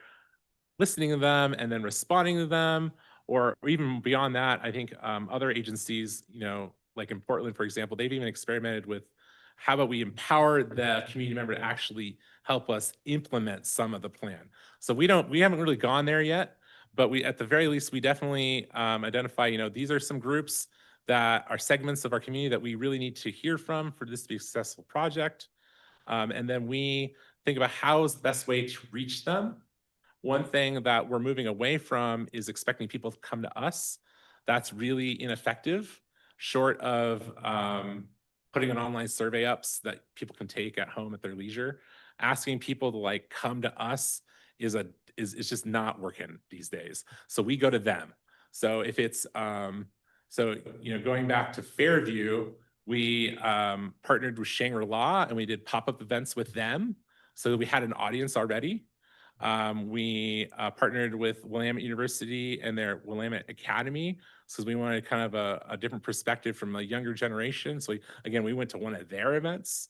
listening to them and then responding to them? Or even beyond that, I think other agencies, like in Portland, for example, they've even experimented with how about we empower the community member to actually help us implement some of the plan? So we haven't really gone there yet, but we, at the very least, we definitely identify, you know, these are some groups that are segments of our community that we really need to hear from for this to be a successful project. And then we think about how is the best way to reach them. One thing that we're moving away from is expecting people to come to us. That's really ineffective, short of putting an online survey up so that people can take at home at their leisure. Asking people to like come to us is just not working these days. So we go to them. So if it's so, you know, going back to Fairview, we partnered with Shangri-La and we did pop-up events with them. So we had an audience already. We partnered with Willamette University and their Willamette Academy because we wanted kind of a different perspective from a younger generation. So again, we went to one of their events.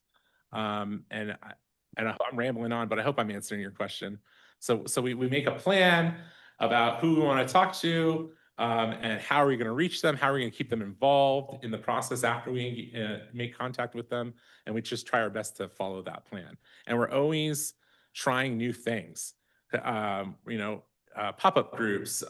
And I'm rambling on, but I hope I'm answering your question. So we make a plan about who we want to talk to, and how are we going to reach them? How are we going to keep them involved in the process after we make contact with them? And we just try our best to follow that plan. And we're always trying new things. You know, pop-up groups.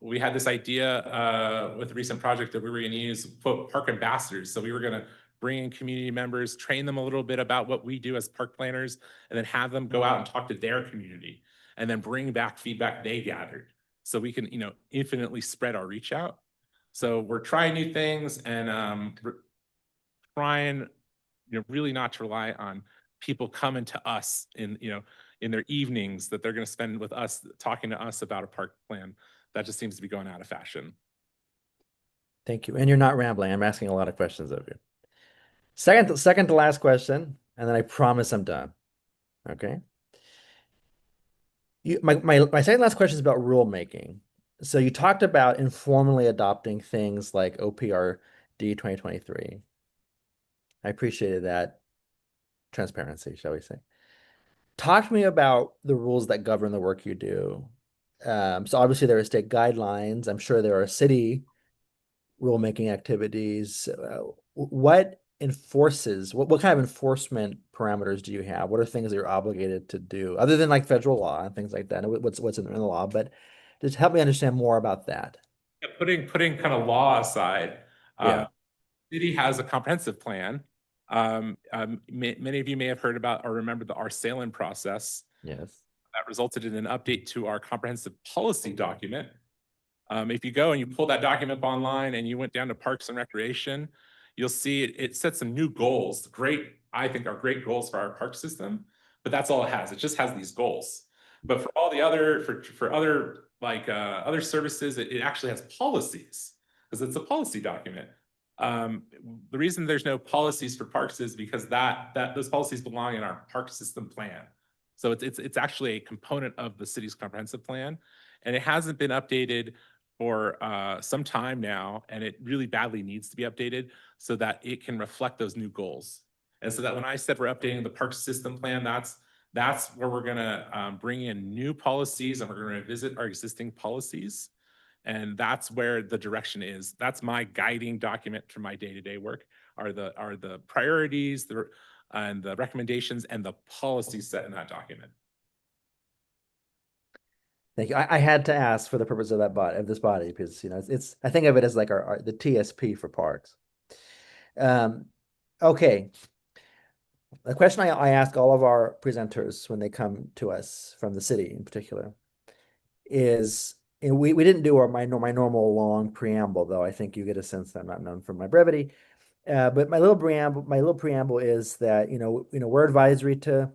We had this idea with a recent project that we were going to use, quote, park ambassadors. So we were going to bring in community members, train them a little bit about what we do as park planners, and then have them go out and talk to their community and then bring back feedback they gathered. So we can, you know, infinitely spread our reach out. So we're trying new things and trying, you know, really not to rely on people coming to us in, you know, in their evenings that they're going to spend with us, talking to us about a park plan. That just seems to be going out of fashion. Thank you. And you're not rambling. I'm asking a lot of questions of you. Second to last question, and then I promise I'm done. Okay. My second last question is about rulemaking. So you talked about informally adopting things like OPRD 2023. I appreciated that transparency, shall we say. Talk to me about the rules that govern the work you do. So obviously there are state guidelines. I'm sure there are city rulemaking activities. What kind of enforcement parameters do you have? What are things that you're obligated to do other than like federal law and things like that? And what's in the law, but just help me understand more about that. Yeah, putting kind of law aside, Yeah. city has a comprehensive plan. Many of you may have heard about or remember our Salem process. Yes. That resulted in an update to our comprehensive policy document. If you go and you pull that document up online and you went down to Parks and Recreation, you'll see it sets some new goals. I think are great goals for our park system, but that's all it has. It just has these goals. But for all the other, for other like other services, it actually has policies because it's a policy document. The reason there's no policies for parks is because those policies belong in our park system plan. So it's actually a component of the city's comprehensive plan, and it hasn't been updated for some time now, and it really badly needs to be updated so that it can reflect those new goals. And so that when I said we're updating the park system plan, that's where we're gonna bring in new policies and we're gonna revisit our existing policies. And that's where the direction is. That's my guiding document for my day-to-day work are the priorities, and the recommendations and the policies set in that document. Thank you. I had to ask for the purpose of this body because, you know, it's I think of it as like the TSP for parks. Okay. The question I ask all of our presenters when they come to us from the city in particular is, and we didn't do my normal long preamble, though I think you get a sense that I'm not known for my brevity. But my little preamble is that, you know, we're advisory to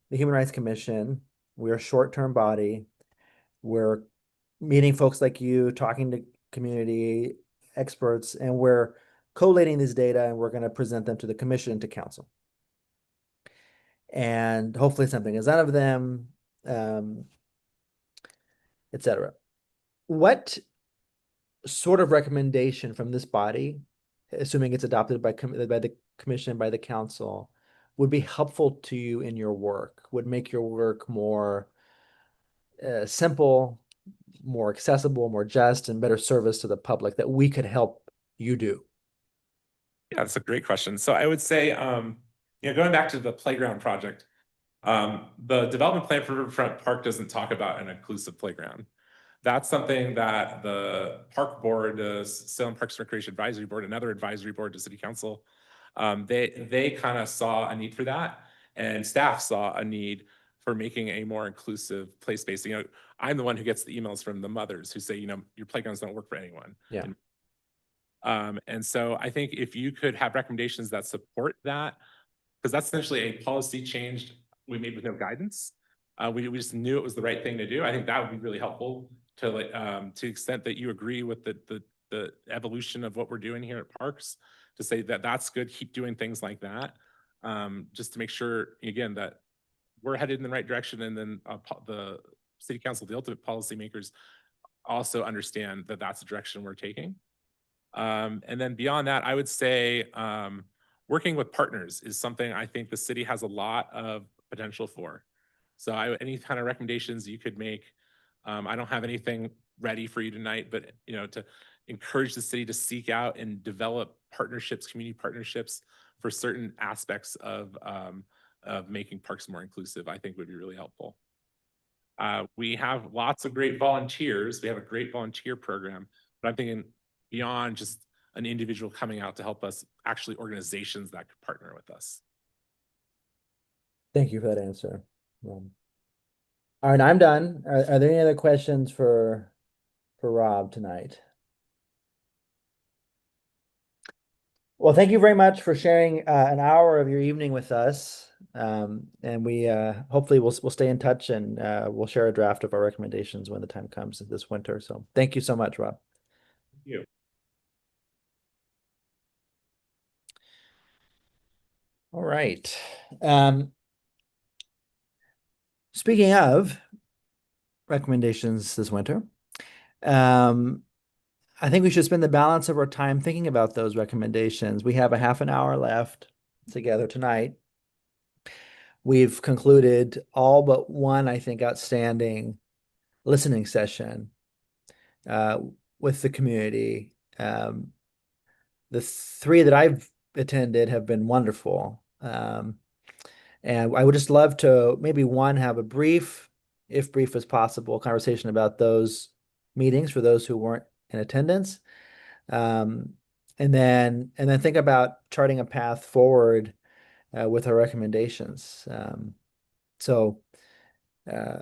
the Human Rights Commission. We're a short-term body. We're meeting folks like you, talking to community experts, and we're collating these data and we're going to present them to the commission and to council. And hopefully something is out of them, etc. What sort of recommendation from this body, assuming it's adopted by the commission, by the council, would be helpful to you in your work, would make your work more simple, more accessible, more just, and better service to the public that we could help you do? Yeah, that's a great question. So I would say, going back to the playground project, the development plan for Riverfront Park doesn't talk about an inclusive playground. That's something that the park board, Salem Parks and Recreation Advisory Board, another advisory board to City Council, they kind of saw a need for that, and staff saw a need for making a more inclusive play space. I'm the one who gets the emails from the mothers who say, your playgrounds don't work for anyone. Yeah. And so I think if you could have recommendations that support that, because that's essentially a policy change we made with no guidance. We just knew it was the right thing to do. I think that would be really helpful to the extent that you agree with the evolution of what we're doing here at Parks, to say that that's good, keep doing things like that, just to make sure, again, that we're headed in the right direction, and then the City Council, the ultimate policymakers, also understand that that's the direction we're taking. And then beyond that, I would say working with partners is something I think the city has a lot of potential for. So any kind of recommendations you could make, I don't have anything ready for you tonight, but to encourage the city to seek out and develop partnerships, community partnerships for certain aspects of making parks more inclusive, I think would be really helpful. We have lots of great volunteers. We have a great volunteer program, but I'm thinking beyond just an individual coming out to help us, actually organizations that could partner with us. Thank you for that answer. All right, I'm done. Are there any other questions for Rob tonight? Well, thank you very much for sharing an hour of your evening with us. And we hopefully we'll stay in touch, and we'll share a draft of our recommendations when the time comes this winter. So thank you so much, Rob. Thank you. All right. Speaking of recommendations this winter, I think we should spend the balance of our time thinking about those recommendations. We have a half an hour left together tonight. We've concluded all but one, I think, outstanding listening session with the community. The three that I've attended have been wonderful. And I would just love to maybe have a brief, if brief as possible, conversation about those meetings for those who weren't in attendance. And then think about charting a path forward with our recommendations. So yeah,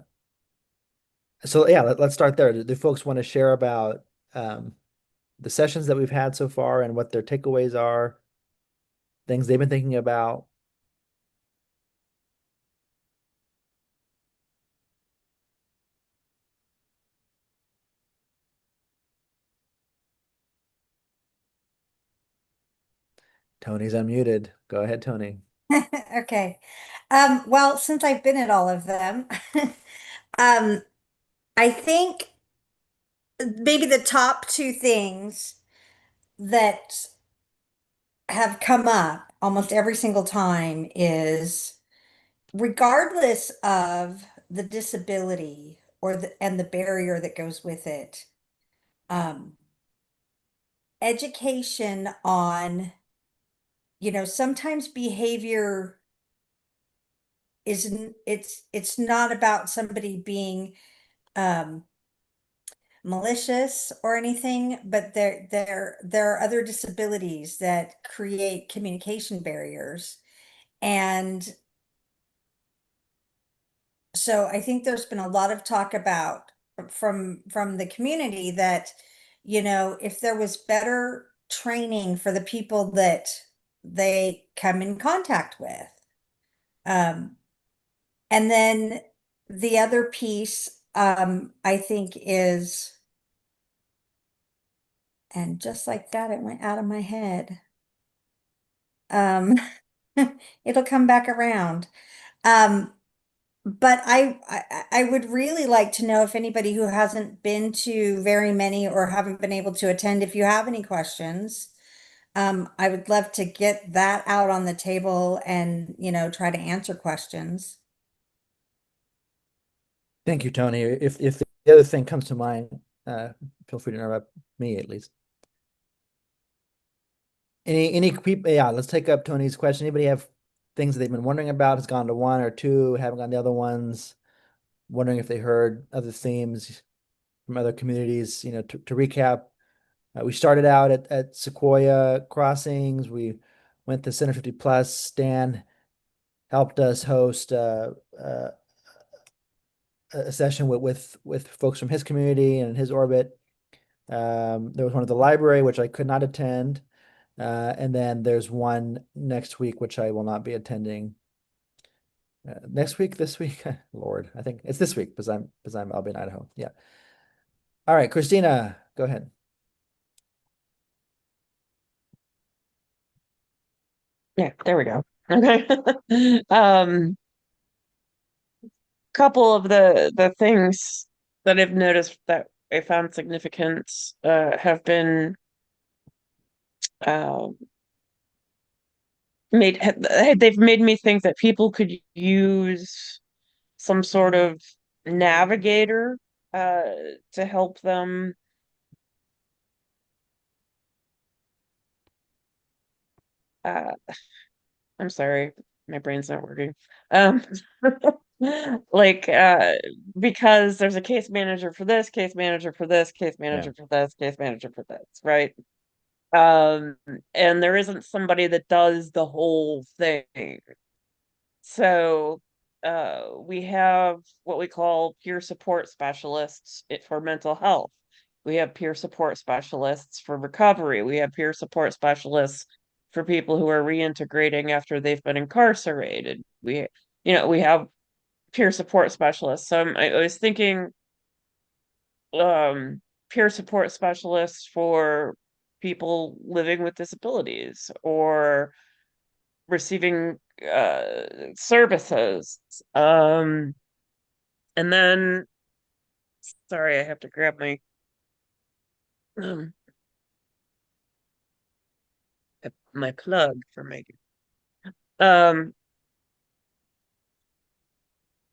let's start there. Do folks want to share about the sessions that we've had so far and what their takeaways are, things they've been thinking about? Tony's unmuted. Go ahead, Tony. Okay. Well, since I've been at all of them, I think maybe the top two things that have come up almost every single time is, regardless of the disability and the barrier that goes with it, education on, sometimes behavior isn't, it's not about somebody being malicious or anything, but there are other disabilities that create communication barriers. And so I think there's been a lot of talk about from the community that, if there was better training for the people that they come in contact with. And then the other piece, I think is, and just like that, it went out of my head. It'll come back around. But I would really like to know if anybody who hasn't been to very many or haven't been able to attend, if you have any questions, I would love to get that out on the table and, try to answer questions. Thank you, Tony. If the other thing comes to mind, feel free to interrupt me at least. Any people? Yeah, let's take up Tony's question. Anybody have things that they've been wondering about? Has gone to one or two, haven't gone to the other ones? Wondering if they heard other themes from other communities. To recap, we started out at Sequoia Crossings. We went to Center 50 Plus. Dan helped us host a session with folks from his community and his orbit. There was one at the library, which I could not attend. And then there's one next week, which I will not be attending. Next week, this week, Lord, I think it's this week because I'll be in Idaho. Yeah. All right, Christina, go ahead. Yeah, there we go. Okay. Couple of the things that I've noticed that I found significant have been uh, they've made me think that people could use some sort of navigator to help them uh I'm sorry, my brain's not working. Um like because there's a case manager for this, case manager for this, case manager for this, case manager for this, right? Um and there isn't somebody that does the whole thing. So we have what we call peer support specialists for mental health. We have peer support specialists for recovery. We have peer support specialists for people who are reintegrating after they've been incarcerated. We have peer support specialists. So I was thinking peer support specialists for people living with disabilities or receiving services. And then sorry, I have to grab um, my plug for making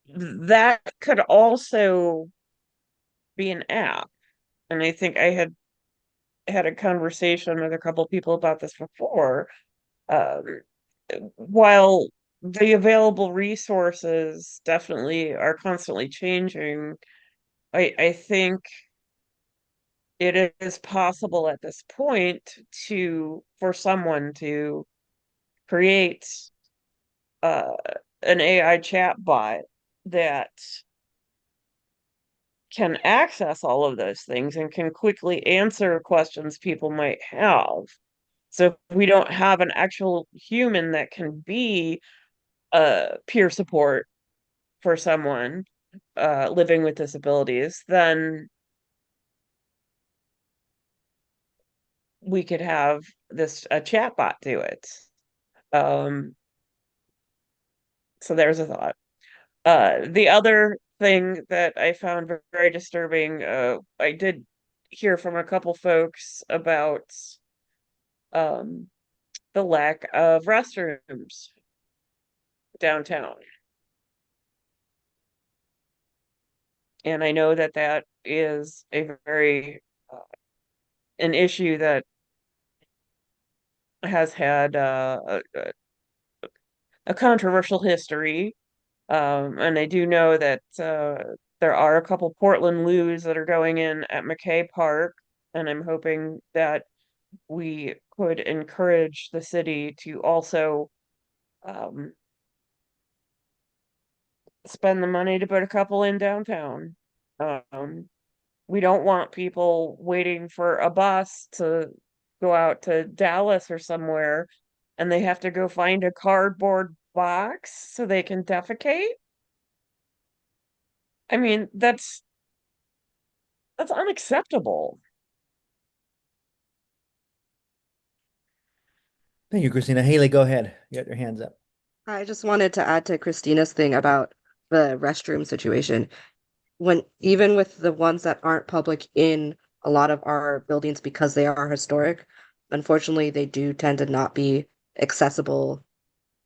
that could also be an app. And I think I had a conversation with a couple people about this before. While the available resources definitely are constantly changing, I think it is possible at this point for someone to create uh, an AI chat bot that can access all of those things and can quickly answer questions people might have. So if we don't have an actual human that can be peer support for someone living with disabilities, then we could have a chatbot do it. So there's a thought. The other thing that I found very disturbing, I did hear from a couple folks about um, the lack of restrooms downtown. And I know that that is a very an issue that has had a controversial history. And I do know that there are a couple Portland loos that are going in at McKay Park, and I'm hoping that we could encourage the city to also spend the money to put a couple in downtown. We don't want people waiting for a bus to go out to Dallas or somewhere and they have to go find a cardboard box so they can defecate. I mean, that's unacceptable. Thank you, Christina. Haley, go ahead. You got your hands up. I just wanted to add to Christina's thing about the restroom situation. Even with the ones that aren't public in a lot of our buildings because they are historic, unfortunately, they do tend to not be accessible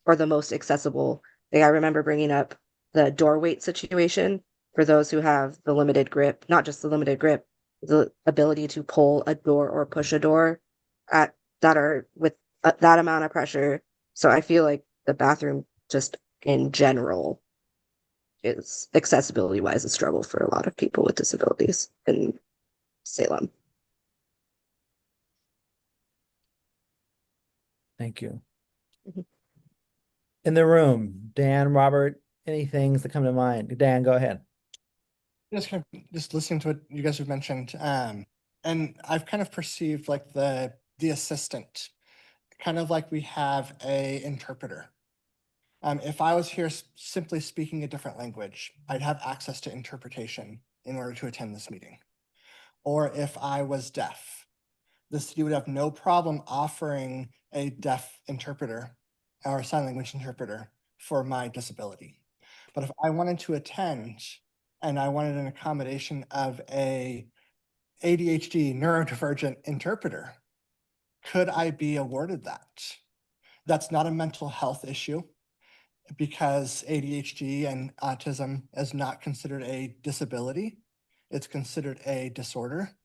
or the most accessible. Like I remember bringing up the door weight situation for those who have the limited grip, not just the limited grip, the ability to pull a door or push a door that are with that amount of pressure. So I feel like the bathroom just in general is accessibility wise a struggle for a lot of people with disabilities in Salem. Thank you. Mhm. In the room, Dan, Robert, any things that come to mind? Dan, go ahead. Just listening to what you guys have mentioned, and I've kind of perceived like the assistant, kind of like we have a interpreter. If I was here simply speaking a different language, I'd have access to interpretation in order to attend this meeting. Or if I was deaf, the city would have no problem offering a deaf interpreter or sign language interpreter for my disability. But if I wanted to attend and I wanted an accommodation of a ADHD neurodivergent interpreter, could I be awarded that? That's not a mental health issue because ADHD and autism is not considered a disability. It's considered a disorder.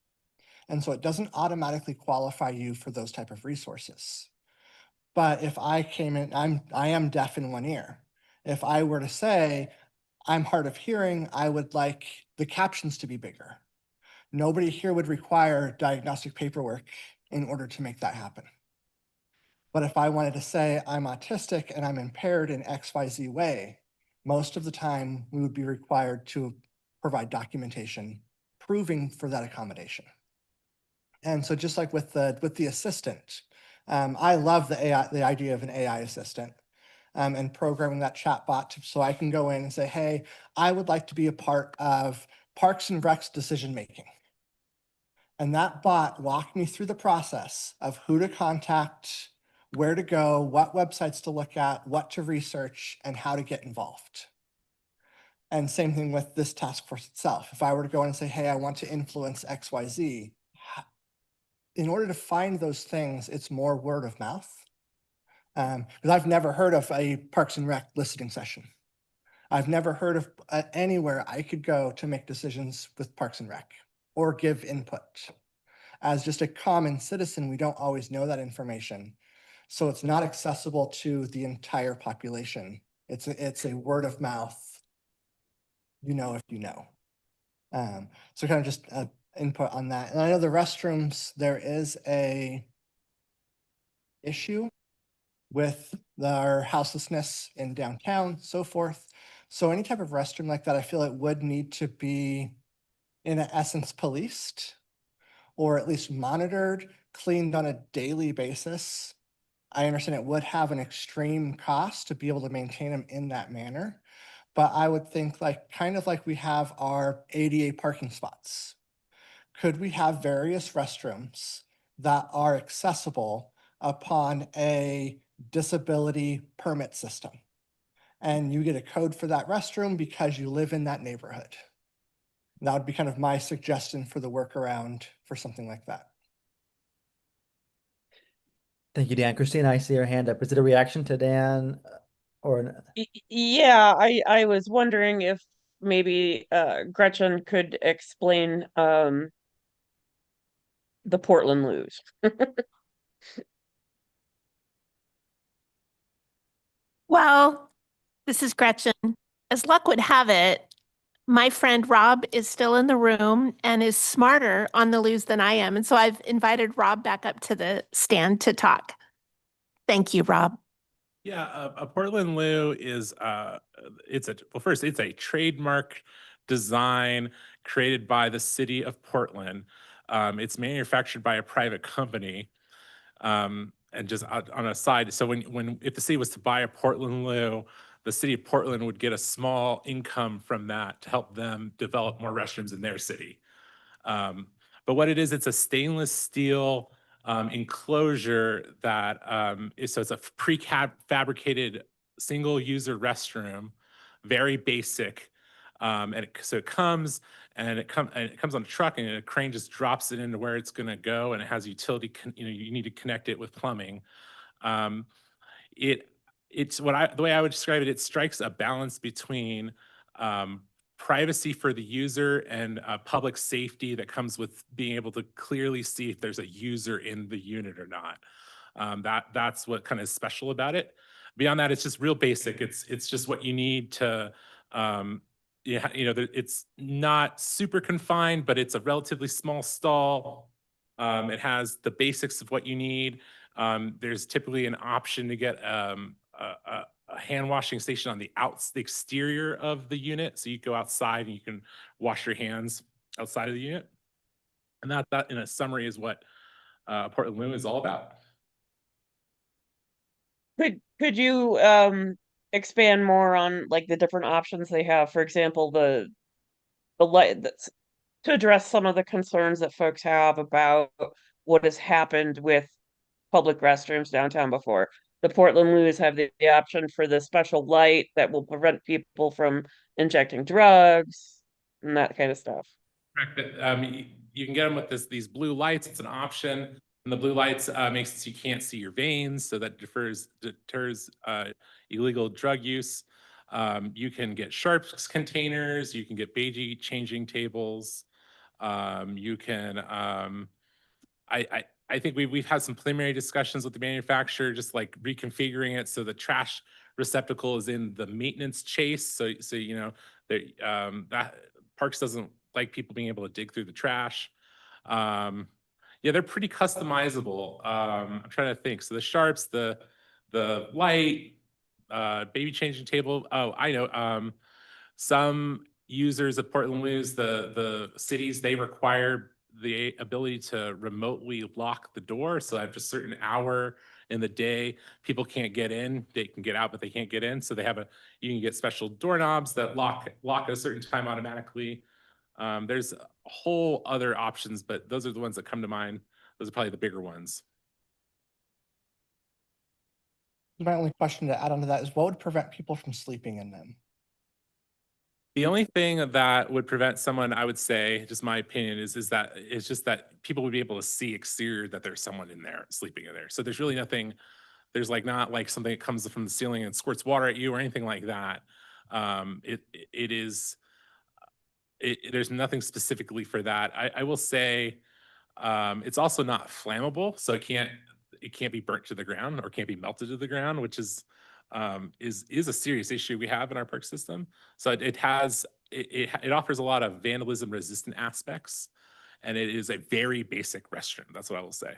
And so it doesn't automatically qualify you for those type of resources. But if I came in, I am deaf in one ear. If I were to say, I'm hard of hearing, I would like the captions to be bigger. Nobody here would require diagnostic paperwork in order to make that happen. But if I wanted to say I'm autistic and I'm impaired in XYZ way, most of the time we would be required to provide documentation proving for that accommodation. And so just like with the assistant, I love the idea of an AI assistant and programming that chatbot so I can go in and say, hey, I would like to be a part of Parks and Rec's decision making. And that bot walked me through the process of who to contact, where to go, what websites to look at, what to research, and how to get involved. And same thing with this task force itself. If I were to go in and say, hey, I want to influence XYZ, in order to find those things, it's more word of mouth. Because I've never heard of a Parks and Rec listening session. I've never heard of anywhere I could go to make decisions with Parks and Rec or give input. As just a common citizen, we don't always know that information. So it's not accessible to the entire population. It's a word of mouth, you know if you know. So kind of just input on that. And I know the restrooms, there is a issue with our houselessness in downtown, so forth. So any type of restroom like that, I feel it would need to be, in essence, policed or at least monitored, cleaned on a daily basis. I understand it would have an extreme cost to be able to maintain them in that manner. But I would think like kind of like we have our ADA parking spots. Could we have various restrooms that are accessible upon a disability permit system? And you get a code for that restroom because you live in that neighborhood. That would be kind of my suggestion for the workaround for something like that. Thank you, Dan. Christina, I see your hand up. Is it a reaction to Dan or? Yeah, I was wondering if maybe Gretchen could explain the Portland Loos. Well, this is Gretchen. As luck would have it, my friend Rob is still in the room and is smarter on the loos than I am. And so I've invited Rob back up to the stand to talk. Thank you, Rob. Yeah, a Portland Loo is it's a trademark design created by the city of Portland. It's manufactured by a private company. And just on a side, so if the city was to buy a Portland Loo, the city of Portland would get a small income from that to help them develop more restrooms in their city. But what it is, it's a stainless steel enclosure that so it's a prefabricated single user restroom, very basic. So it comes on a truck and a crane just drops it into where it's going to go, and it has utility. You need to connect it with plumbing. It's the way I would describe it. It strikes a balance between privacy for the user and public safety that comes with being able to clearly see if there's a user in the unit or not. That's what kind of special about it. Beyond that, it's just real basic. It's just what you need to, yeah, it's not super confined, but it's a relatively small stall. It has the basics of what you need. There's typically an option to get a hand washing station on the exterior of the unit, so you go outside and you can wash your hands outside of the unit. And that in a summary is what Portland Loom is all about. Could you expand more on like the different options they have? For example, the light that's to address some of the concerns that folks have about what has happened with public restrooms downtown before. The Portland Loos have the option for the special light that will prevent people from injecting drugs and that kind of stuff. Correct. You can get them with these blue lights. It's an option. And the blue lights makes it so you can't see your veins, so that deters illegal drug use. You can get sharps containers. You can get beige changing tables. You can. I think we've had some preliminary discussions with the manufacturer, just like reconfiguring it so the trash receptacle is in the maintenance chase. So that Parks doesn't like people being able to dig through the trash. Yeah, they're pretty customizable. I'm trying to think. So the sharps, the light, baby changing table. Oh, I know. Some users of Portland Loos, the cities, they require the ability to remotely lock the door. So after a certain hour in the day, people can't get in. They can get out, but they can't get in. So you can get special doorknobs that lock at a certain time automatically. There's a whole other options, but those are the ones that come to mind. Those are probably the bigger ones. My only question to add on to that is what would prevent people from sleeping in them? The only thing that would prevent someone, I would say, just my opinion, is that it's just that people would be able to see exterior that there's someone in there sleeping in there. So there's really nothing. There's not like something that comes from the ceiling and squirts water at you or anything like that. There's nothing specifically for that. I will say it's also not flammable, so it can't be burnt to the ground or can't be melted to the ground, which is a serious issue we have in our park system. So it offers a lot of vandalism resistant aspects, and it is a very basic restroom. That's what I will say.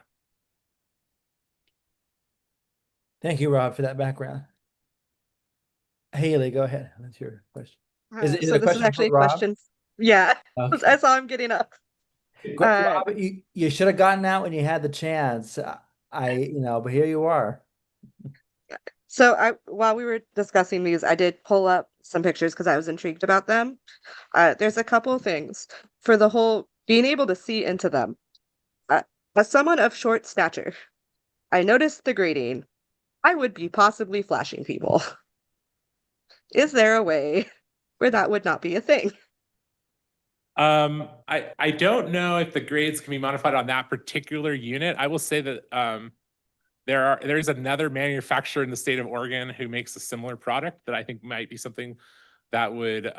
Thank you, Rob, for that background. Haley, go ahead. That's your question. Is it So a this question is actually a for Rob? question. Yeah, Okay. I saw him getting up. Rob, you should have gotten out when you had the chance. But here you are. So while we were discussing these, I did pull up some pictures because I was intrigued about them. There's a couple of things for the whole being able to see into them. As someone of short stature, I noticed the grading. I would be possibly flashing people. Is there a way where that would not be a thing? I don't know if the grades can be modified on that particular unit. I will say that there's another manufacturer in the state of Oregon who makes a similar product that I think might be something that would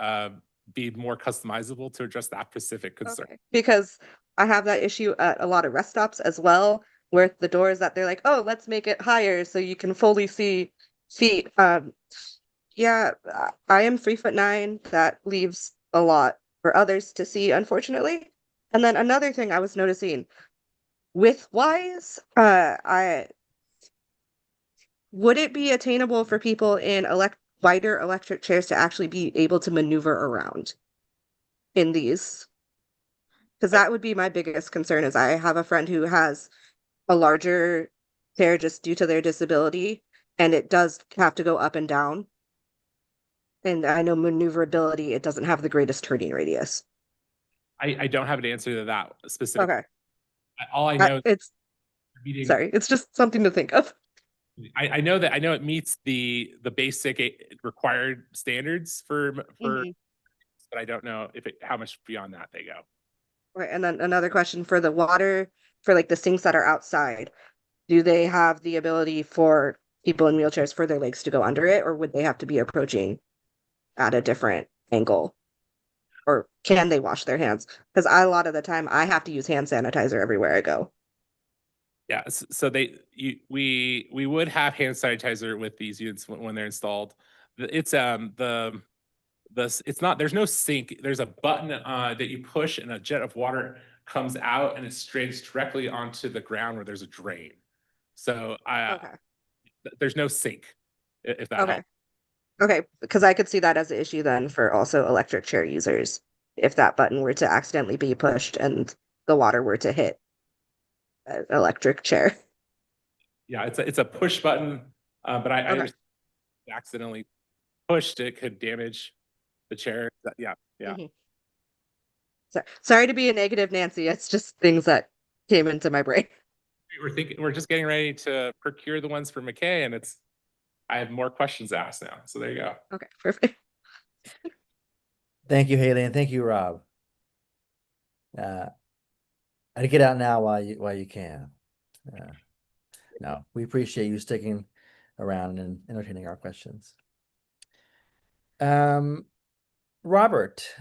be more customizable to address that specific concern. Okay. Because I have that issue at a lot of rest stops as well, where the doors that they're like, oh, let's make it higher so you can fully see feet. Yeah, I am 3'9". That leaves a lot for others to see, unfortunately. And then another thing I was noticing, width-wise, would it be attainable for people in wider electric chairs to actually be able to maneuver around in these? Because that would be my biggest concern. Is I have a friend who has a larger chair just due to their disability, and it does have to go up and down. And I know maneuverability, it doesn't have the greatest turning radius. I don't have an answer to that specific. Okay. All I know it's sorry, it's just something to think of. I know it meets the basic required standards for Mhm. but I don't know how much beyond that they go. Right, and then another question for the water, for like the sinks that are outside, do they have the ability for people in wheelchairs for their legs to go under it, or would they have to be approaching at a different angle? Or can they wash their hands? Because a lot of the time I have to use hand sanitizer everywhere I go. Yeah, so we would have hand sanitizer with these units when they're installed. It's it's not, there's no sink. There's a button that you push and a jet of water comes out and it strains directly onto the ground where there's a drain. So Okay. there's no sink, if that Okay. helps. Okay, because I could see that as an issue then for also electric chair users. If that button were to accidentally be pushed and the water were to hit an electric chair. Yeah, it's a push button, but I Okay. understand if accidentally pushed, it could damage the chair. Yeah. Mhm. Sorry to be a negative Nancy. It's just things that came into my brain. We're just getting ready to procure the ones for McKay, and I have more questions asked now. So there you go. Okay, perfect. Thank you, Haley, and thank you, Rob. I'd get out now while you can. No, we appreciate you sticking around and entertaining our questions. Robert,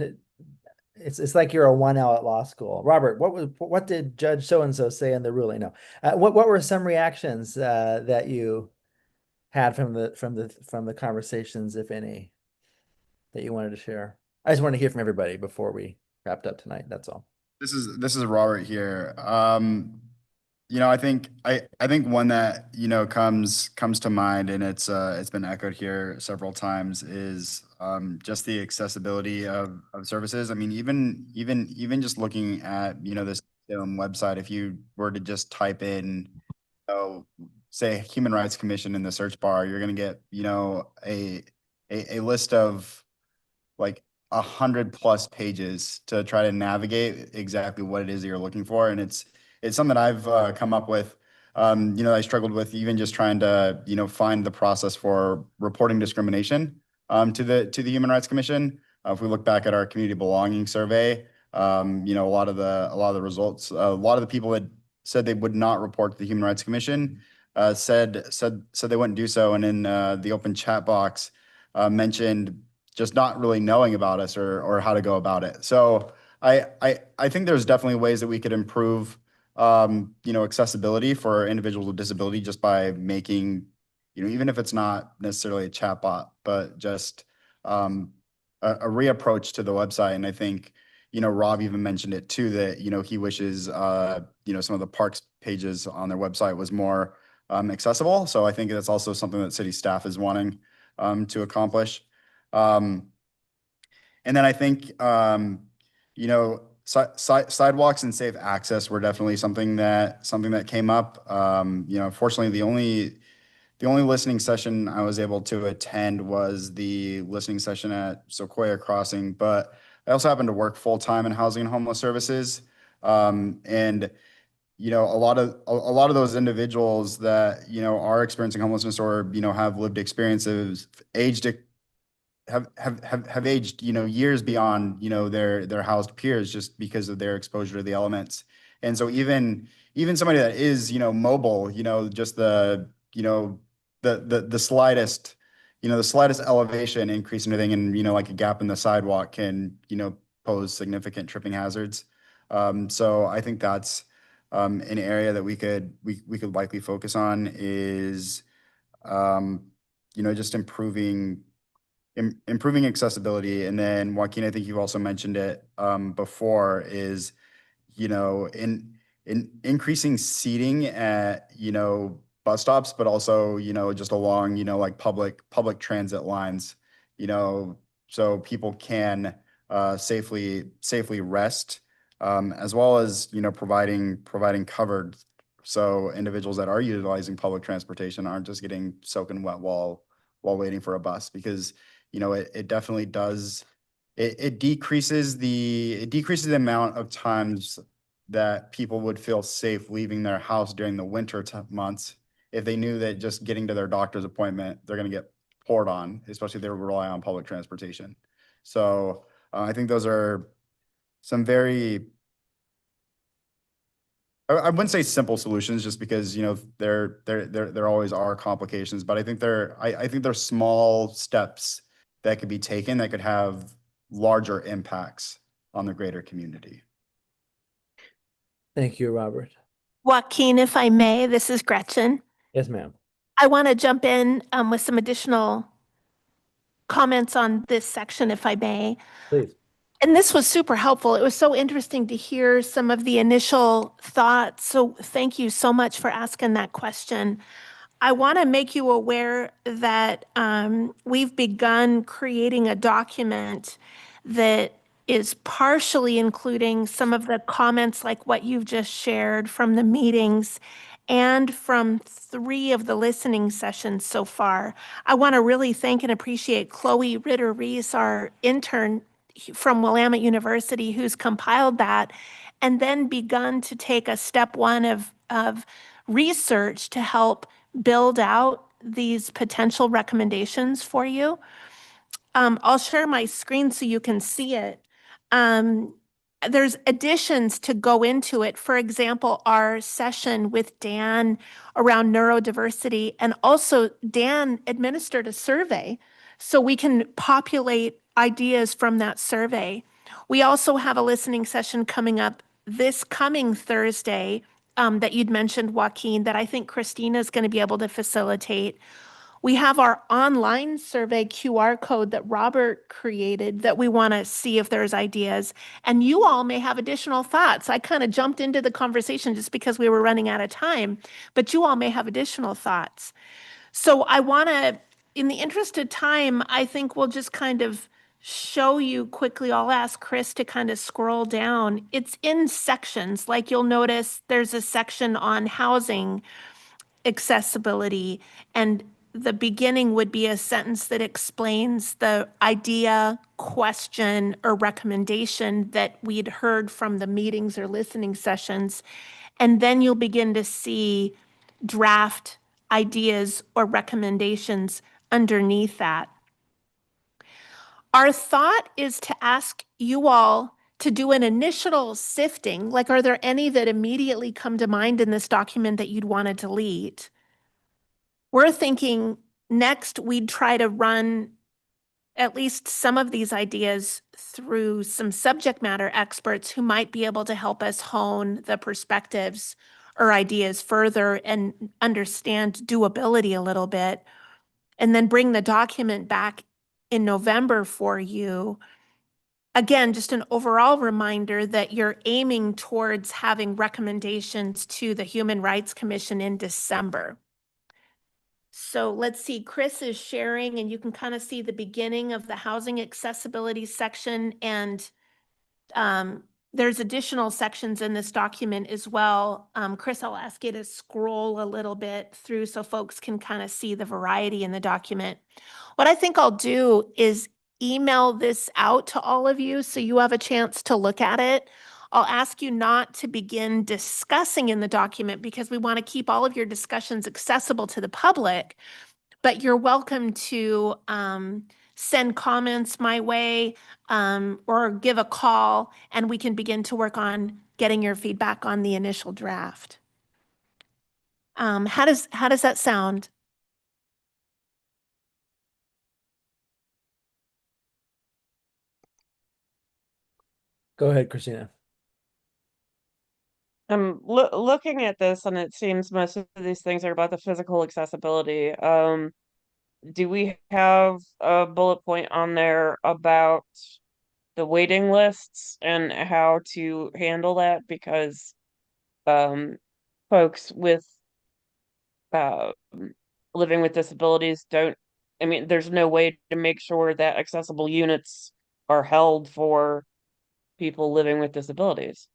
it's like you're a 1L at law school. Robert, what did Judge so and so say in the ruling? No, what were some reactions that you had from the conversations, if any, that you wanted to share? I just want to hear from everybody before we wrapped up tonight. That's all. This is Robert here. I think one that, comes to mind, and it's been echoed here several times, is just the accessibility of services. I mean, even just looking at, this website, if you were to just type in, say Human Rights Commission in the search bar, you're going to get, a list of like 100+ pages to try to navigate exactly what it is that you're looking for. And it's something I've come up with. I struggled with even just trying to, find the process for reporting discrimination to the Human Rights Commission. If we look back at our community belonging survey, a lot of the results, a lot of the people that said they would not report to the Human Rights Commission said they wouldn't do so. And in the open chat box mentioned just not really knowing about us or how to go about it. So I think there's definitely ways that we could improve, accessibility for individuals with disability just by making, even if it's not necessarily a chatbot, but just a reapproach to the website. And I think, Rob even mentioned it too, that, he wishes, some of the parks pages on their website was more accessible. So I think that's also something that city staff is wanting to accomplish. And then I think, sidewalks and safe access were definitely something that came up. Fortunately, the only listening session I was able to attend was the listening session at Sequoia Crossing, but I also happen to work full-time in housing and homeless services. And a lot of those individuals that, are experiencing homelessness or, have lived experiences, have aged, years beyond, their housed peers just because of their exposure to the elements. And so even somebody that is, mobile, just the slightest, the slightest elevation increase in anything, and, like a gap in the sidewalk can, pose significant tripping hazards. So I think that's an area that we could likely focus on is, just improving accessibility. And then Joaquin, I think you've also mentioned it before, is, in increasing seating at, bus stops, but also, just along, like public transit lines, so people can safely rest, as well as, providing covered, so individuals that are utilizing public transportation aren't just getting soaking wet while waiting for a bus, because it definitely does. It decreases the amount of times that people would feel safe leaving their house during the winter months if they knew that just getting to their doctor's appointment, they're going to get poured on, especially if they rely on public transportation. So I think those are some very, I wouldn't say simple solutions, just because, there always are complications, but I think they're small steps that could be taken that could have larger impacts on the greater community. Thank you, Robert. Joaquin, if I may, this is Gretchen. Yes, ma'am. I want to jump in with some additional comments on this section, if I may. Please. And this was super helpful. It was so interesting to hear some of the initial thoughts. So thank you so much for asking that question. I want to make you aware that we've begun creating a document that is partially including some of the comments like what you've just shared from the meetings and from 3 of the listening sessions so far. I want to really thank and appreciate Chloe Ritter-Reese, our intern from Willamette University, who's compiled that and then begun to take a step 1 of research to help build out these potential recommendations for you. I'll share my screen so you can see it. There's additions to go into it. For example, our session with Dan around neurodiversity, and also Dan administered a survey so we can populate ideas from that survey. We also have a listening session coming up this coming Thursday that you'd mentioned, Joaquin, that I think Christina is going to be able to facilitate. We have our online survey QR code that Robert created that we want to see if there's ideas. And you all may have additional thoughts. I kind of jumped into the conversation just because we were running out of time, but you all may have additional thoughts. So I want to, in the interest of time, I think we'll just kind of show you quickly. I'll ask Chris to kind of scroll down. It's in sections. Like you'll notice there's a section on housing accessibility, and the beginning would be a sentence that explains the idea, question, or recommendation that we'd heard from the meetings or listening sessions. And then you'll begin to see draft ideas or recommendations underneath that. Our thought is to ask you all to do an initial sifting, like are there any that immediately come to mind in this document that you'd want to delete? We're thinking next we'd try to run at least some of these ideas through some subject matter experts who might be able to help us hone the perspectives or ideas further and understand doability a little bit, and then bring the document back in November for you. Again, just an overall reminder that you're aiming towards having recommendations to the Human Rights Commission in December. So let's see, Chris is sharing, and you can kind of see the beginning of the housing accessibility section, and there's additional sections in this document as well. Chris, I'll ask you to scroll a little bit through so folks can kind of see the variety in the document. What I think I'll do is email this out to all of you so you have a chance to look at it. I'll ask you not to begin discussing in the document because we want to keep all of your discussions accessible to the public, but you're welcome to send comments my way or give a call, and we can begin to work on getting your feedback on the initial draft. How does that sound? Go ahead, Christina. I'm looking at this, and it seems most of these things are about the physical accessibility. Do we have a bullet point on there about the waiting lists and how to handle that? Because folks with living with disabilities there's no way to make sure that accessible units are held for people living with disabilities.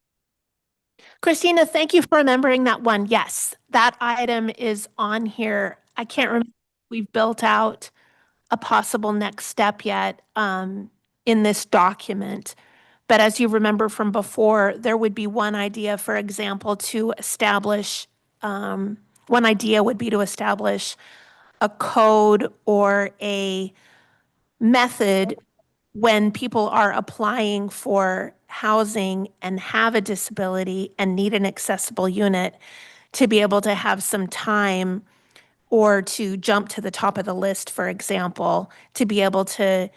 Christina, thank you for remembering that one. Yes, that item is on here. I can't remember if we've built out a possible next step yet in this document. But as you remember from before, there would be one idea, for example, to establish, one idea would be to establish a code or a method when people are applying for housing and have a disability and need an accessible unit to be able to have some time or to jump to the top of the list, for example, to be able to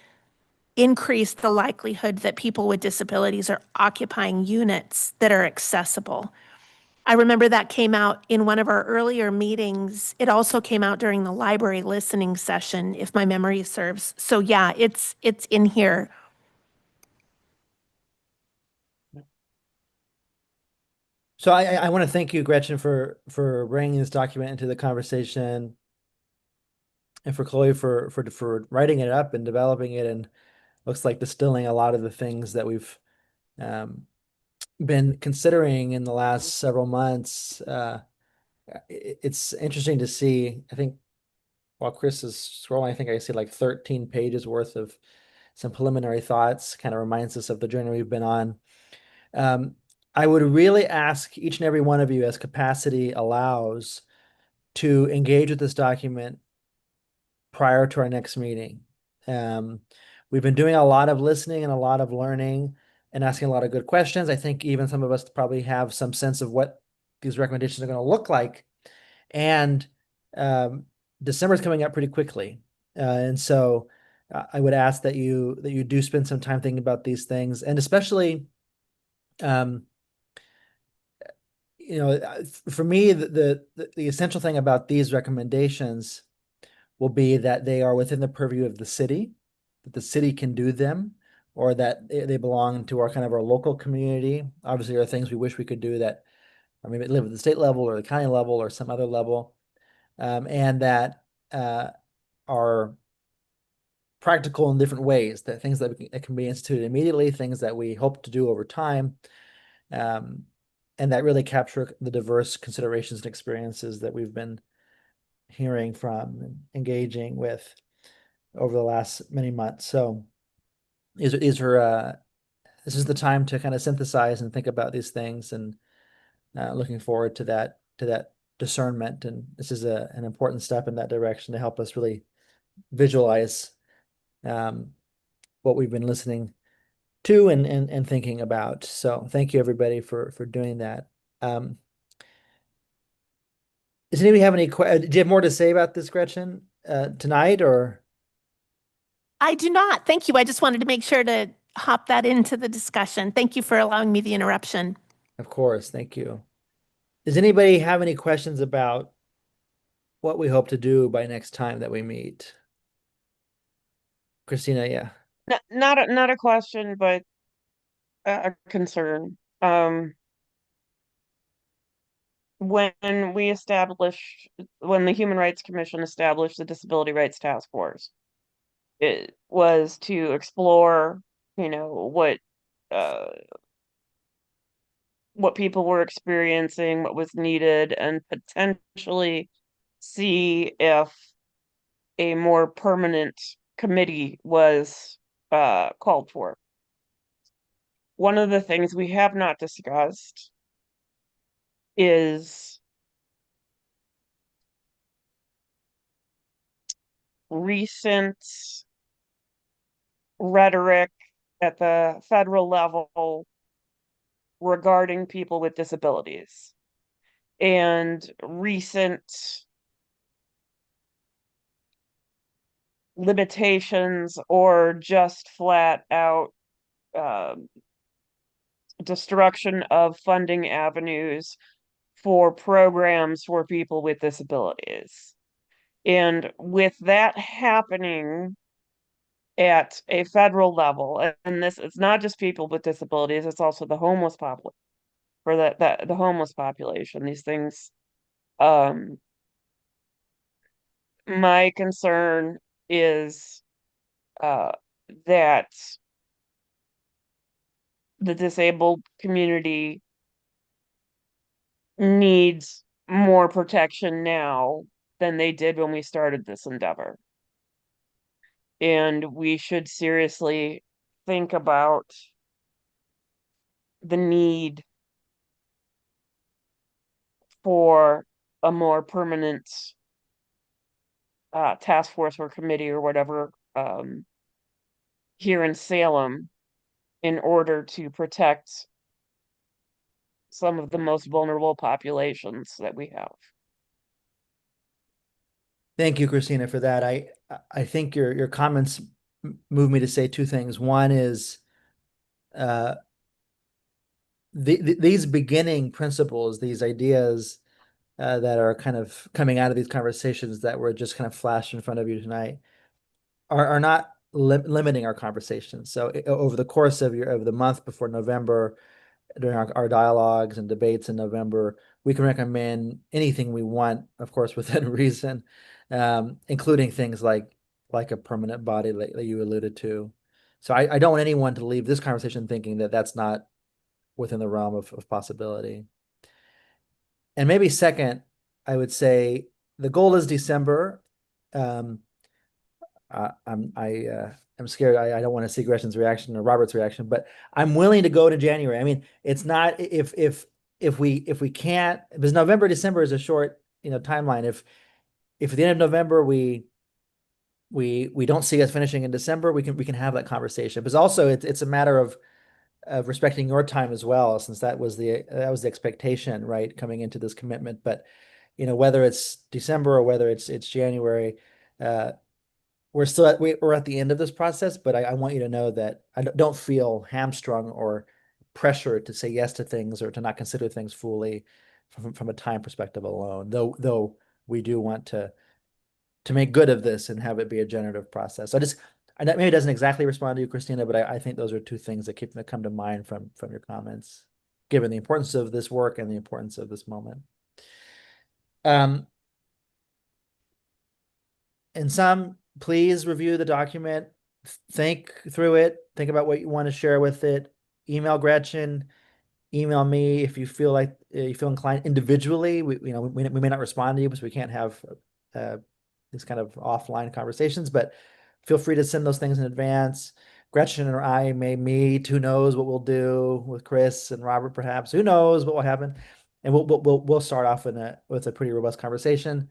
increase the likelihood that people with disabilities are occupying units that are accessible. I remember that came out in one of our earlier meetings. It also came out during the library listening session, if my memory serves. So yeah, it's in here. So I want to thank you, Gretchen, for bringing this document into the conversation, and for Chloe for writing it up and developing it, and looks like distilling a lot of the things that we've been considering in the last several months. It's interesting to see. I think while Chris is scrolling, I think I see like 13 pages worth of some preliminary thoughts. Kind of reminds us of the journey we've been on. I would really ask each and every one of you, as capacity allows, to engage with this document prior to our next meeting. We've been doing a lot of listening and a lot of learning and asking a lot of good questions. I think even some of us probably have some sense of what these recommendations are going to look like. And December is coming up pretty quickly. And so I would ask that you do spend some time thinking about these things, and especially for me, the essential thing about these recommendations will be that they are within the purview of the city, that the city can do them, or that they belong to our kind of our local community. Obviously, there are things we wish we could do that, or maybe live at the state level or the county level or some other level, and that are practical in different ways, that things that can be instituted immediately, things that we hope to do over time, and that really capture the diverse considerations and experiences that we've been hearing from and engaging with over the last many months. So this is the time to kind of synthesize and think about these things, and looking forward to that discernment. And this is an important step in that direction to help us really visualize what we've been listening to and thinking about. So thank you, everybody, for doing that. Does anybody have any do you have more to say about this, Gretchen, tonight, or? I do not. Thank you. I just wanted to make sure to hop that into the discussion. Thank you for allowing me the interruption. Of course, thank you. Does anybody have any questions about what we hope to do by next time that we meet? Christina, yeah. Not a question, but a concern. When the Human Rights Commission established the Disability Rights Task Force, it was to explore, what people were experiencing, what was needed, and potentially see if a more permanent committee was called for. One of the things we have not discussed is recent rhetoric at the federal level regarding people with disabilities, and recent limitations or just flat out destruction of funding avenues for programs for people with disabilities. And with that happening at a federal level, and this is not just people with disabilities, it's also the homeless population, for the homeless population, these things. My concern is that the disabled community needs more protection now than they did when we started this endeavor. And we should seriously think about the need for a more permanent task force or committee or whatever here in Salem in order to protect some of the most vulnerable populations that we have. Thank you, Christina, for that. I think your comments move me to say two things. One is these beginning principles, these ideas that are kind of coming out of these conversations that were just kind of flashed in front of you tonight are not limiting our conversations. So over the course of the month before November, during our dialogues and debates in November, we can recommend anything we want, of course, within reason, including things like a permanent body that you alluded to. So I don't want anyone to leave this conversation thinking that that's not within the realm of possibility. And maybe second, I would say the goal is December. I'm scared. I don't want to see Gretchen's reaction or Robert's reaction, but I'm willing to go to January. I mean, it's not if we can't, because November, December is a short, timeline. If at the end of November we don't see us finishing in December, we can have that conversation. But also it's a matter of respecting your time as well, since that was the expectation, right, coming into this commitment. But whether it's December or whether it's January, we're at the end of this process. But I want you to know that I don't feel hamstrung or pressure to say yes to things or to not consider things fully from a time perspective alone. Though we do want to make good of this and have it be a generative process. So that maybe doesn't exactly respond to you, Christina, but I think those are two things that come to mind from your comments, given the importance of this work and the importance of this moment. In sum, please review the document, think through it, think about what you want to share with it. Email Gretchen, email me if you feel like you feel inclined individually. We may not respond to you because we can't have these kind of offline conversations, but feel free to send those things in advance. Gretchen and I may meet. Who knows what we'll do with Chris and Robert? Perhaps. Who knows what will happen? And we'll start off with a pretty robust conversation.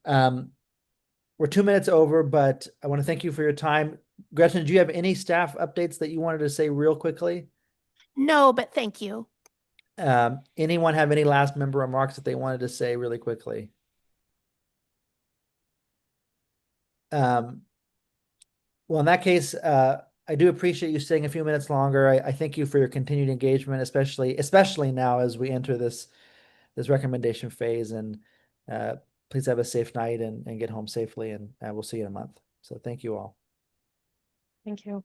We're 2 minutes over, but I want to thank you for your time. Gretchen, do you have any staff updates that you wanted to say real quickly? No, but thank you. Anyone have any last member remarks that they wanted to say really quickly? Well, in that case, I do appreciate you staying a few minutes longer. I thank you for your continued engagement, especially now as we enter this recommendation phase. And please have a safe night and get home safely. And we'll see you in a month. So thank you all. Thank you.